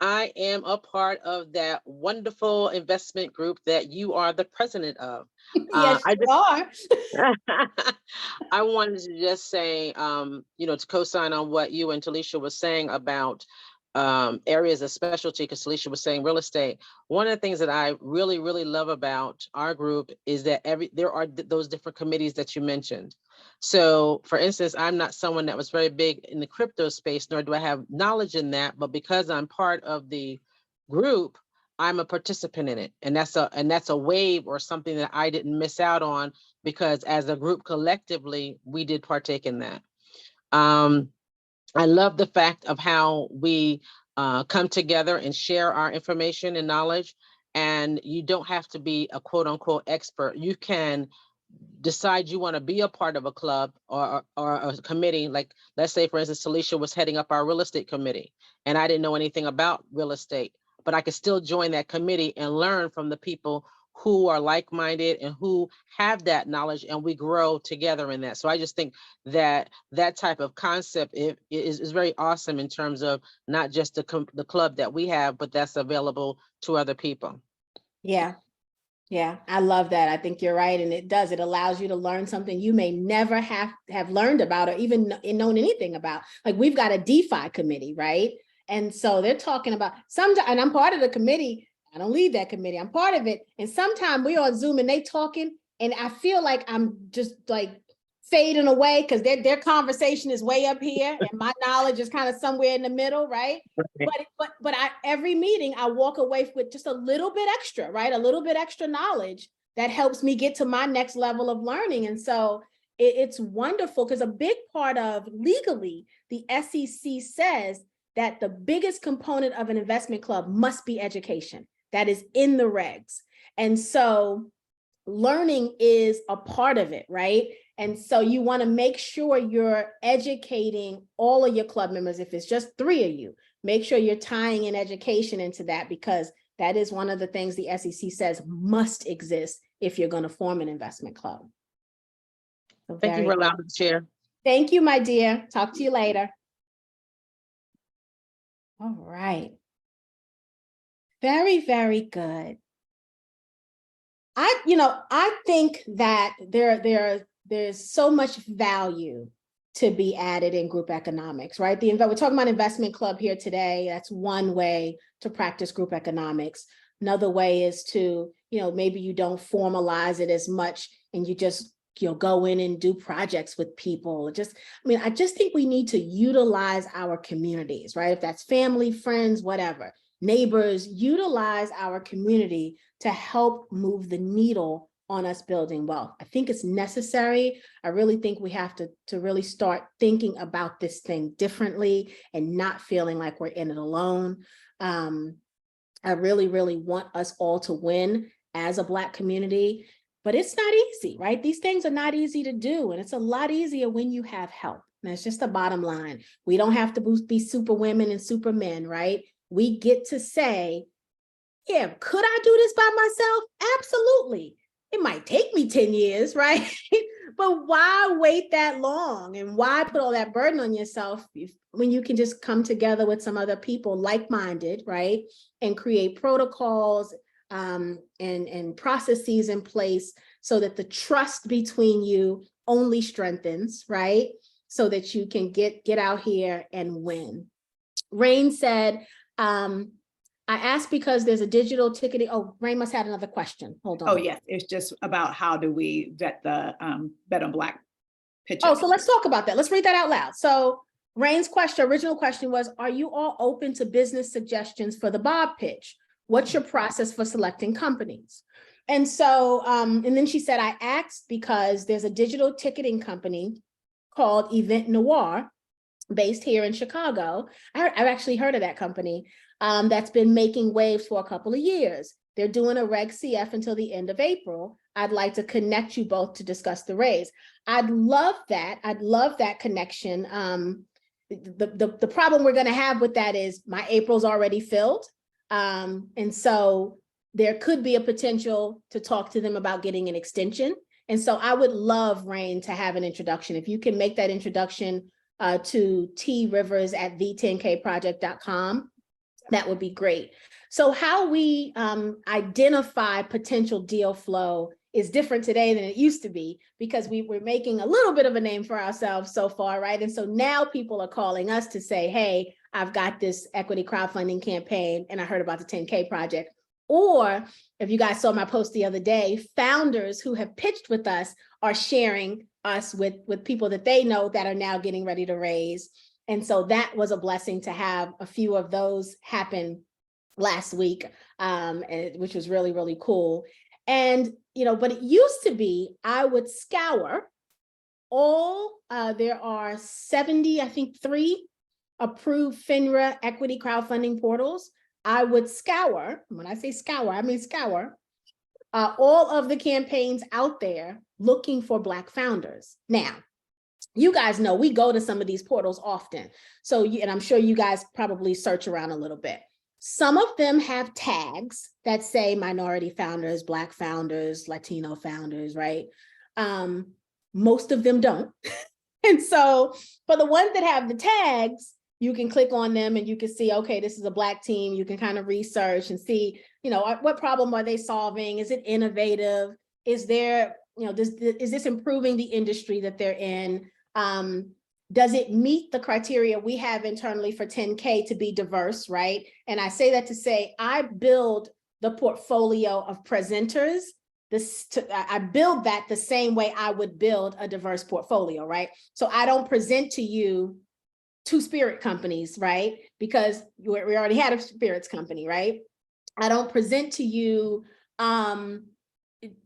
I am a part of that wonderful investment group that you are the president of. Yes, you are. I wanted to just say, you know, to co-sign on what you and Talisha was saying about areas of specialty, because Talisha was saying real estate. One of the things that I really, really love about our group is that there are those different committees that you mentioned. So for instance, I'm not someone that was very big in the crypto space, nor do I have knowledge in that, but because I'm part of the group, I'm a participant in it. And that's a wave or something that I didn't miss out on, because as a group collectively, we did partake in that. I love the fact of how we come together and share our information and knowledge. And you don't have to be a quote unquote expert. You can decide you want to be a part of a club or a committee. Like, let's say, for instance, Talisha was heading up our real estate committee, and I didn't know anything about real estate, but I could still join that committee and learn from the people who are like-minded and who have that knowledge, and we grow together in that. So I just think that that type of concept is very awesome in terms of not just the club that we have, but that's available to other people. Yeah. Yeah, I love that. I think you're right. And it allows you to learn something you may never have learned about or even known anything about. Like we've got a DeFi committee, right? And so they're talking about and I'm part of the committee. I don't lead that committee. I'm part of it. And sometimes we're on Zoom and they talking and I feel like I'm just like fading away because their conversation is way up here and my knowledge is kind of somewhere in the middle, right? But every meeting I walk away with just a little bit extra, right? A little bit extra knowledge that helps me get to my next level of learning. And so it's wonderful because a big part of legally, the SEC says that the biggest component of an investment club must be education. That is in the regs. And so learning is a part of it, right? And so you want to make sure you're educating all of your club members. If it's just 3 of you, make sure you're tying in education into that because that is one of the things the SEC says must exist if you're going to form an investment club. So Thank you for allowing me to share. Thank you, my dear. Talk to you later. All right. Very, very good. I think that there's so much value to be added in group economics, right? We're talking about investment club here today. That's one way to practice group economics. Another way is to, maybe you don't formalize it as much and you just, go in and do projects with people. I just think we need to utilize our communities, right? If that's family, friends, whatever, neighbors, utilize our community to help move the needle on us building wealth. I think it's necessary. I really think we have to really start thinking about this thing differently and not feeling like we're in it alone. I really, really want us all to win as a Black community, but it's not easy, right? These things are not easy to do. And it's a lot easier when you have help. And it's just the bottom line. We don't have to be super women and super men, right? We get to say, yeah, could I do this by myself? Absolutely. It might take me 10 years, right? But why wait that long? And why put all that burden on yourself when you can just come together with some other people like-minded, right? And create protocols and processes in place so that the trust between you only strengthens, right? So that you can get out here and win. Rain said, I asked because there's a digital ticketing. Oh, Rain must have another question. Hold on. Oh, yes. It's just about how do we vet the Bet on Black pitches. Oh, so let's talk about that. Let's read that out loud. So Rain's original question was, are you all open to business suggestions for the Bob pitch? What's your process for selecting companies? And so, and then she said, I asked because there's a digital ticketing company called Event Noir based here in Chicago. I've actually heard of that company. That's been making waves for a couple of years. They're doing a Reg CF until the end of April. I'd like to connect you both to discuss the raise. I'd love that. I'd love that connection. The problem we're going to have with that is my April's already filled. And so there could be a potential to talk to them about getting an extension. And so I would love, Rain, to have an introduction. If you can make that introduction to trivers@the10kproject.com, that would be great. So how we identify potential deal flow is different today than it used to be because we're making a little bit of a name for ourselves so far, right? And so now people are calling us to say, hey, I've got this equity crowdfunding campaign and I heard about the 10K project. Or if you guys saw my post the other day, founders who have pitched with us are sharing us with people that they know that are now getting ready to raise. And so that was a blessing to have a few of those happen last week, which was really, really cool. And, but it used to be, I would scour there are 70, I think 3 approved FINRA equity crowdfunding portals. I would scour, when I say scour, I mean scour, all of the campaigns out there looking for Black founders. Now, you guys know we go to some of these portals often. So, and I'm sure you guys probably search around a little bit. Some of them have tags that say minority founders, Black founders, Latino founders, right? Most of them don't. And so for the ones that have the tags, you can click on them and you can see, okay, this is a Black team. You can kind of research and see, what problem are they solving? Is it innovative? Is there, is this improving the industry that they're in? Does it meet the criteria we have internally for 10K to be diverse, right? And I say that to say, I build the portfolio of presenters. I build that the same way I would build a diverse portfolio, right? So I don't present to you 2 spirit companies, right? Because we already had a spirits company, right? I don't present to you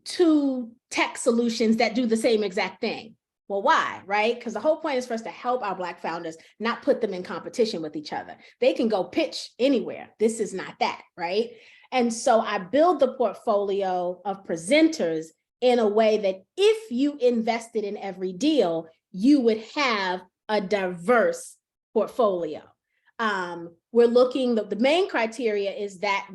2 tech solutions that do the same exact thing. Well, why, right? Because the whole point is for us to help our Black founders, not put them in competition with each other. They can go pitch anywhere. This is not that, right? And so I build the portfolio of presenters in a way that if you invested in every deal, you would have a diverse portfolio. We're looking, the main criteria is that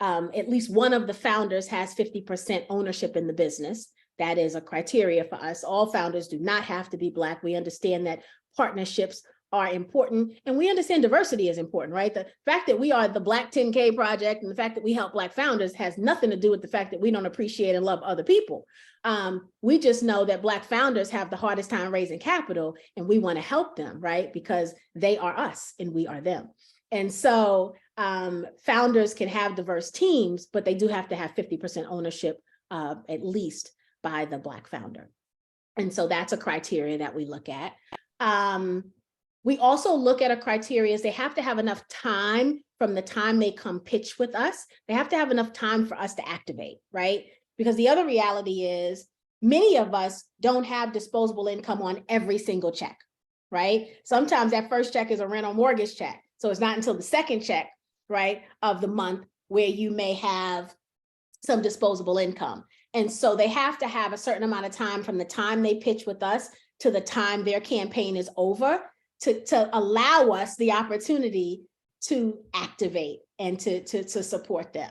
at least one of the founders has 50% ownership in the business. That is a criteria for us. All founders do not have to be Black. We understand that partnerships are important, and we understand diversity is important, right? The fact that we are the Black 10K project and the fact that we help Black founders has nothing to do with the fact that we don't appreciate and love other people. We just know that Black founders have the hardest time raising capital, and we want to help them, right? Because they are us and we are them. And so founders can have diverse teams, but they do have to have 50% ownership at least by the Black founder. And so that's a criteria that we look at. We also look at a criteria is they have to have enough time from the time they come pitch with us. They have to have enough time for us to activate, right? Because the other reality is many of us don't have disposable income on every single check, right? Sometimes that first check is a rental mortgage check. So it's not until the second check, right, of the month where you may have some disposable income. And so they have to have a certain amount of time from the time they pitch with us to the time their campaign is over to allow us the opportunity to activate and to support them.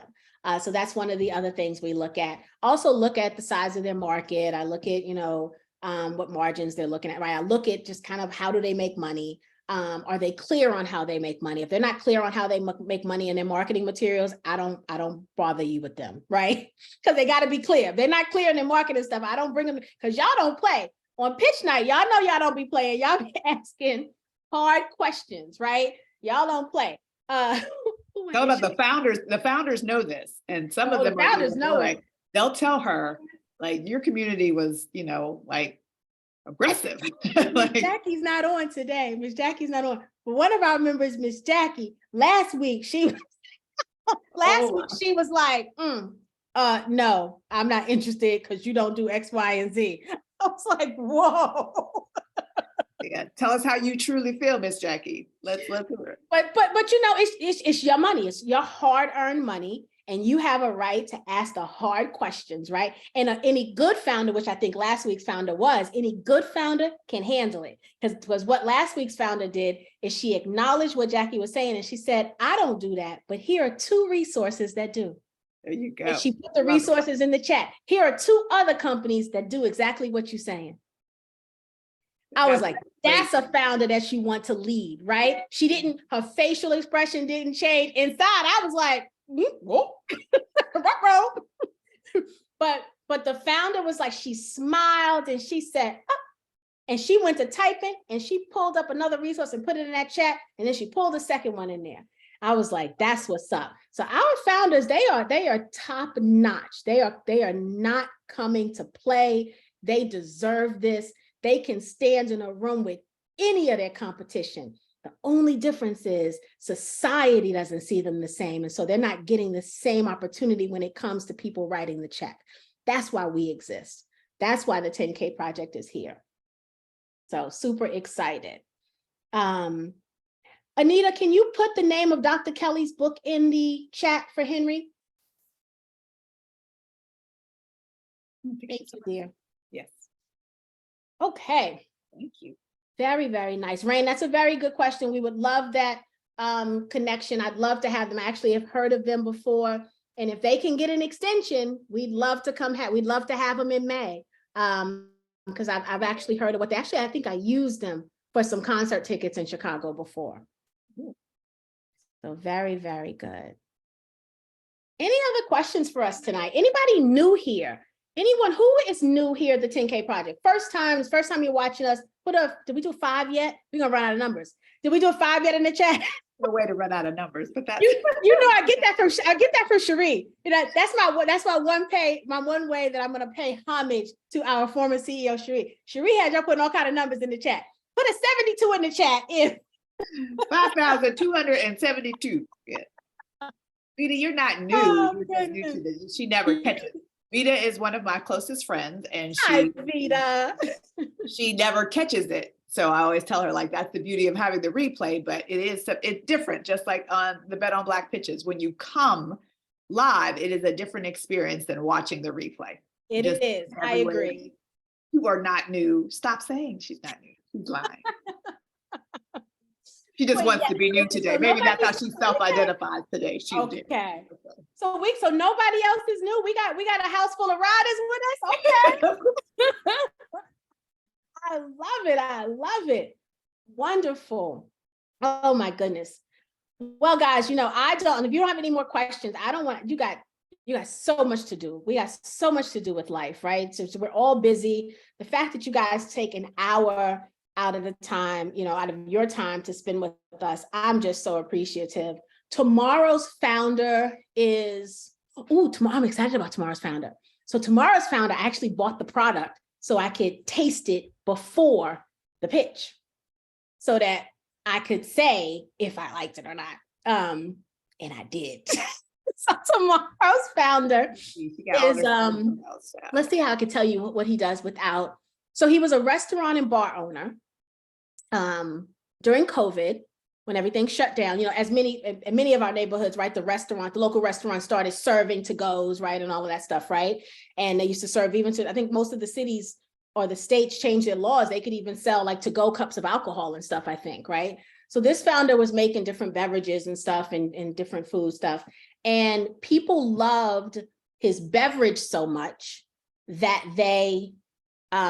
So that's one of the other things we look at. Also look at the size of their market. I look at, what margins they're looking at, right? I look at just kind of how do they make money? Are they clear on how they make money? If they're not clear on how they make money in their marketing materials, I don't bother you with them, right? Because they got to be clear. If they're not clear in their marketing stuff, I don't bring them, because y'all don't play. On pitch night, y'all know y'all don't be playing. Y'all be asking hard questions, right? Y'all don't play. Tell about the founders. The founders know this, and some of the them are founders know it. They'll tell her, like, your community was, like, aggressive. Miss Jackie's not on today. Miss Jackie's not on. But one of our members, Miss Jackie, last week she was like, no, I'm not interested because you don't do X, Y, and Z. I was like, whoa. Yeah, tell us how you truly feel, Miss Jackie. Let's hear it. But it's your money. It's your hard-earned money, and you have a right to ask the hard questions, right? And any good founder, which I think last week's founder was, any good founder can handle it. Because what last week's founder did is she acknowledged what Jackie was saying, and she said, I don't do that, but here are 2 resources that do. There you go. And she put the resources in the chat. Here are 2 other companies that do exactly what you're saying. I was like, that's a founder that you want to lead, right? Her facial expression didn't change. Inside, I was like, whoa. But the founder was like, she smiled and she said, oh, and she went to typing and she pulled up another resource and put it in that chat. And then she pulled the second one in there. I was like, that's what's up. So our founders, they are top notch. They are not coming to play. They deserve this. They can stand in a room with any of their competition. The only difference is society doesn't see them the same. And so they're not getting the same opportunity when it comes to people writing the check. That's why we exist. That's why the 10K project is here. So super excited. Anita, can you put the name of Dr. Kelly's book in the chat for Henry? Thank you, dear. Yes. Okay. Thank you. Very, very nice. Rain, that's a very good question. We would love that connection. I'd love to have them. I actually have heard of them before. And if they can get an extension, we'd love to we'd love to have them in May. Because I've actually heard of what I think I used them for some concert tickets in Chicago before. So very, very good. Any other questions for us tonight? Anybody new here? Anyone who is new here at the 10K Project? First time you're watching us, did we do 5 yet? We're gonna run out of numbers. Did we do a 5 yet in the chat? No way to run out of numbers, but that's. You know, I get that from Cherie. You know, that's my one way that I'm gonna pay homage to our former CEO, Cherie. Cherie had y'all putting all kind of numbers in the chat. Put a 72 in the chat if 5,272. Yeah. Vita, you're not new. Oh, You're just new to goodness. this. She never catches. Vita is one of my closest friends, and Hi, Vita. she never catches it. So I always tell her, like, that's the beauty of having the replay, but it's different, just like on the Bet on Black pitches. When you come live, it is a different experience than watching the replay. It Just is. I everywhere. agree. You are not new. Stop saying she's not new. She's lying. She just Well, wants yeah, to be new so today. Maybe that's how she nobody- self-identifies today. She did. Okay. So nobody else is new. We got a house full of riders with us. Okay. I love it. I love it. Wonderful. Oh my goodness. Well, guys, if you don't have any more questions, you got so much to do. We got so much to do with life, right? So we're all busy. The fact that you guys take an hour out of the time, out of your time to spend with us, I'm just so appreciative. Tomorrow's founder I'm excited about tomorrow's founder. So tomorrow's founder, I actually bought the product so I could taste it before the pitch so that I could say if I liked it or not. And I did. So tomorrow's founder is, let's see how I can tell you what he does without. So he was a restaurant and bar owner during COVID, when everything shut down, as many of our neighborhoods, right? The local restaurants started serving to-goes, right? And all of that stuff, right? And they used to serve even to, I think most of the cities or the states changed their laws. They could even sell like to-go cups of alcohol and stuff, I think, right? So this founder was making different beverages and stuff and different food stuff. And people loved his beverage so much that they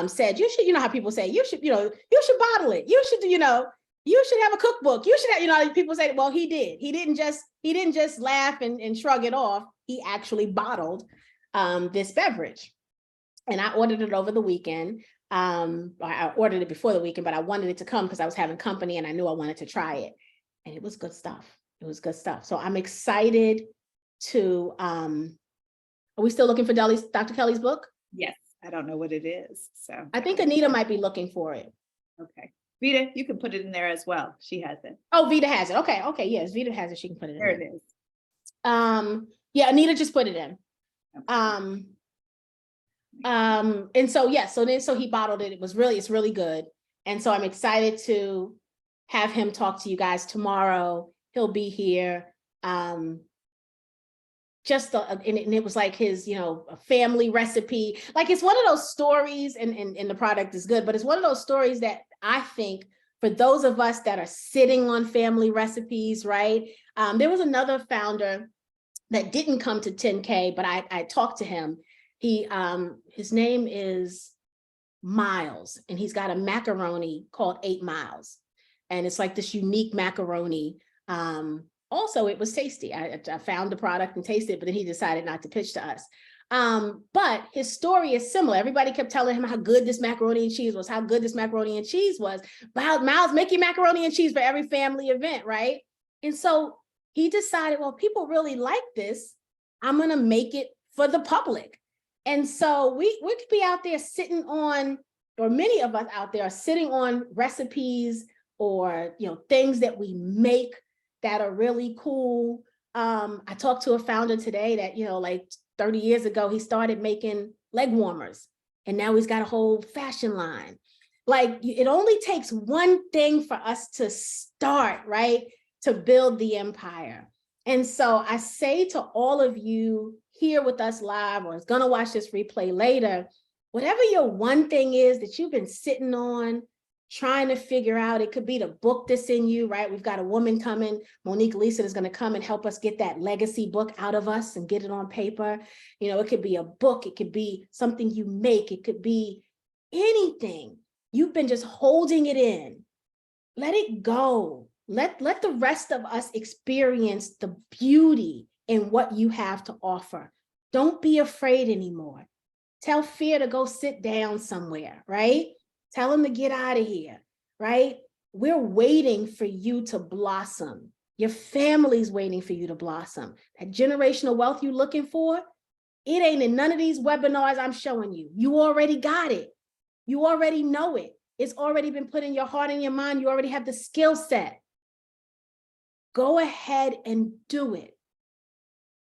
said, you should, how people say, you should bottle it. You should have a cookbook. You should have, people say, well, he did. He didn't just laugh and shrug it off. He actually bottled this beverage. And I ordered it over the weekend. I ordered it before the weekend, but I wanted it to come because I was having company and I knew I wanted to try it. And it was good stuff. It was good stuff. So I'm excited to, are we still looking for Dr. Kelly's book? Yes, I don't know what it is. So I think Anita might be looking for it. Okay. Vita, you can put it in there as well. She has it. Oh, Vita has it. Okay. Yes, Vita has it. She can put it in There there. it is. Yeah, Anita just put it in. And so, yeah, so he bottled it. It's really good. And so I'm excited to have him talk to you guys tomorrow. He'll be here. And it was like his, a family recipe. Like it's one of those stories, and the product is good, but it's one of those stories that I think for those of us that are sitting on family recipes, right? There was another founder that didn't come to 10K, but I talked to him. His name is Miles, and he's got a macaroni called 8 Miles. And it's like this unique macaroni. Also, it was tasty. I found the product and tasted it, but then he decided not to pitch to us. But his story is similar. Everybody kept telling him how good this macaroni and cheese was, Miles, make your macaroni and cheese for every family event, right? And so he decided, well, people really like this. I'm going to make it for the public. And so we could be out there sitting on, or many of us out there are sitting on recipes or, things that we make that are really cool. I talked to a founder today that, like 30 years ago, he started making leg warmers, and now he's got a whole fashion line. Like it only takes one thing for us to start, right? To build the empire. And so I say to all of you here with us live, or is gonna watch this replay later, whatever your one thing is that you've been sitting on, trying to figure out, it could be the book that's in you, right? We've got a woman coming, Monique Leeson is going to come and help us get that legacy book out of us and get it on paper. You know, it could be a book, it could be something you make, it could be anything. You've been just holding it in. Let it go. Let the rest of us experience the beauty in what you have to offer. Don't be afraid anymore. Tell fear to go sit down somewhere, right? Tell them to get out of here, right? We're waiting for you to blossom. Your family's waiting for you to blossom. That generational wealth you're looking for, it ain't in none of these webinars I'm showing you. You already got it. You already know it. It's already been put in your heart and your mind. You already have the skill set. Go ahead and do it.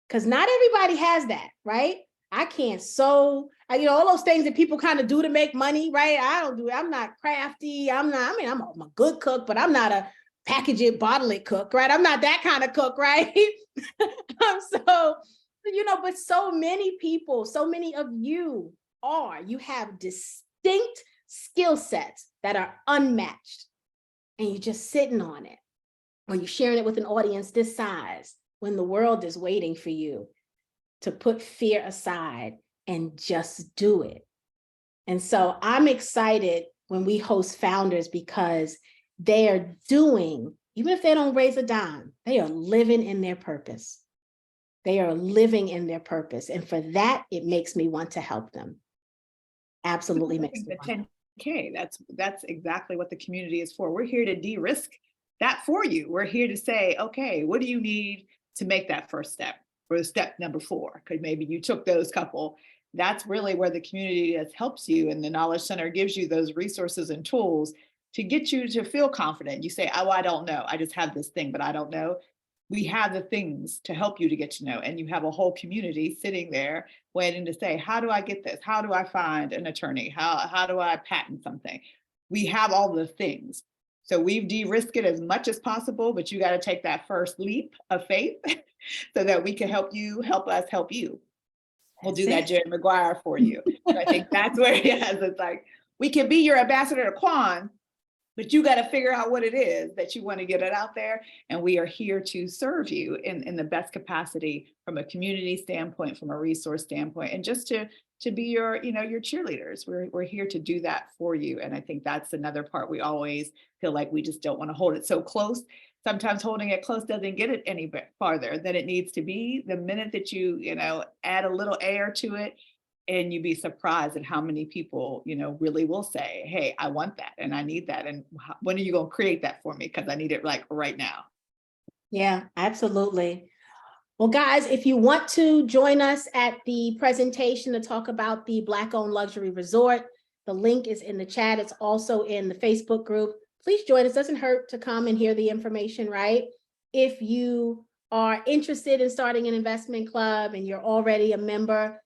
Because not everybody has that, right? I can't sew, all those things that people kind of do to make money, right? I don't do it. I'm not crafty. I'm a good cook, but I'm not a package it, bottle it cook, right? I'm not that kind of cook, right? But so many people, so many of you have distinct skill sets that are unmatched, and you're just sitting on it, or you're sharing it with an audience this size when the world is waiting for you to put fear aside and just do it. And so I'm excited when we host founders, because they are doing, even if they don't raise a dime, they are living in their purpose. They are living in their purpose. And for that, it makes me want to help them. Absolutely makes me want to. 10K, that's exactly what the community is for. We're here to de-risk that for you. We're here to say, okay, what do you need to make that first step, or step number 4? Because maybe you took those couple. That's really where the community helps you, and the Knowledge Center gives you those resources and tools to get you to feel confident. You say, oh, I don't know. I just have this thing, but I don't know. We have the things to help you to get to know, and you have a whole community sitting there waiting to say, how do I get this? How do I find an attorney? How do I patent something? We have all the things. So we've de-risked it as much as possible, but you got to take that first leap of faith so that we can help you, help us help you. We'll do that, Jerry Maguire, for you. I think that's where it's like, we can be your ambassador to Quan, but you got to figure out what it is that you want to get it out there. And we are here to serve you in the best capacity, from a community standpoint, from a resource standpoint, and just to be your cheerleaders. We're here to do that for you. And I think that's another part. We always feel like we just don't want to hold it so close. Sometimes holding it close doesn't get it any farther than it needs to be. The minute that you add a little air to it, and you'd be surprised at how many people, really will say, hey, I want that and I need that. And when are you going to create that for me? Because I need it like right now. Yeah, absolutely. Well, guys, if you want to join us at the presentation to talk about the Black-owned luxury resort, the link is in the chat. It's also in the Facebook group. Please join us. Doesn't hurt to come and hear the information, right? If you are interested in starting an investment club and you're already a member,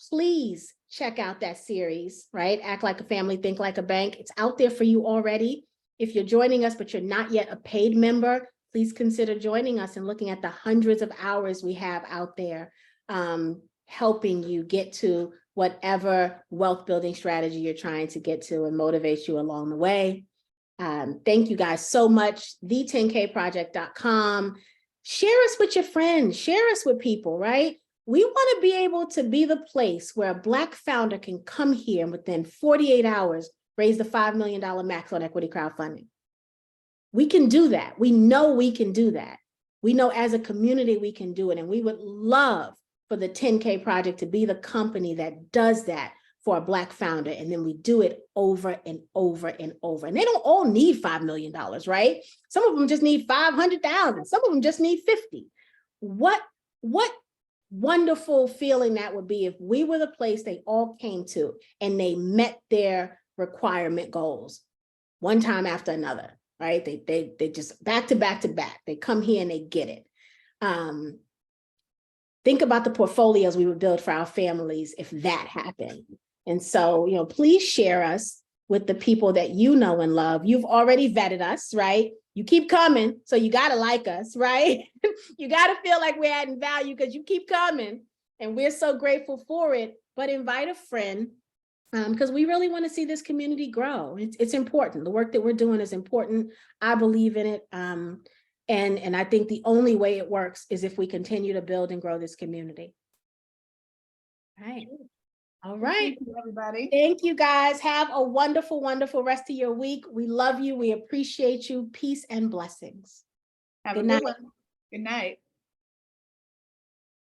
please check out that series, right? Act Like a Family, Think Like a Bank. It's out there for you already. If you're joining us, but you're not yet a paid member, please consider joining us and looking at the hundreds of hours we have out there, helping you get to whatever wealth building strategy you're trying to get to, and motivate you along the way. Thank you guys so much. The10kproject.com. Share us with your friends, share us with people, right? We want to be able to be the place where a Black founder can come here and within 48 hours, raise the $5 million max on equity crowdfunding. We can do that. We know we can do that. We know as a community we can do it. And we would love for the 10K Project to be the company that does that for a Black founder. And then we do it over and over and over. And they don't all need $5 million, right? Some of them just need 500,000. Some of them just need 50. What wonderful feeling that would be if we were the place they all came to and they met their requirement goals one time after another, right? They just back to back to back. They come here and they get it. Think about the portfolios we would build for our families if that happened. And so, please share us with the people that you know and love. You've already vetted us, right? You keep coming, so you got to like us, right? You got to feel like we're adding value because you keep coming, and we're so grateful for it. But invite a friend, Because we really want to see this community grow. It's important. The work that we're doing is important. I believe in it. And I think the only way it works is if we continue to build and grow this community. Right. All right. Thank you, everybody. Thank you, guys. Have a wonderful, wonderful rest of your week. We love you. We appreciate you. Peace and blessings. Have a Good good night. one. Good night.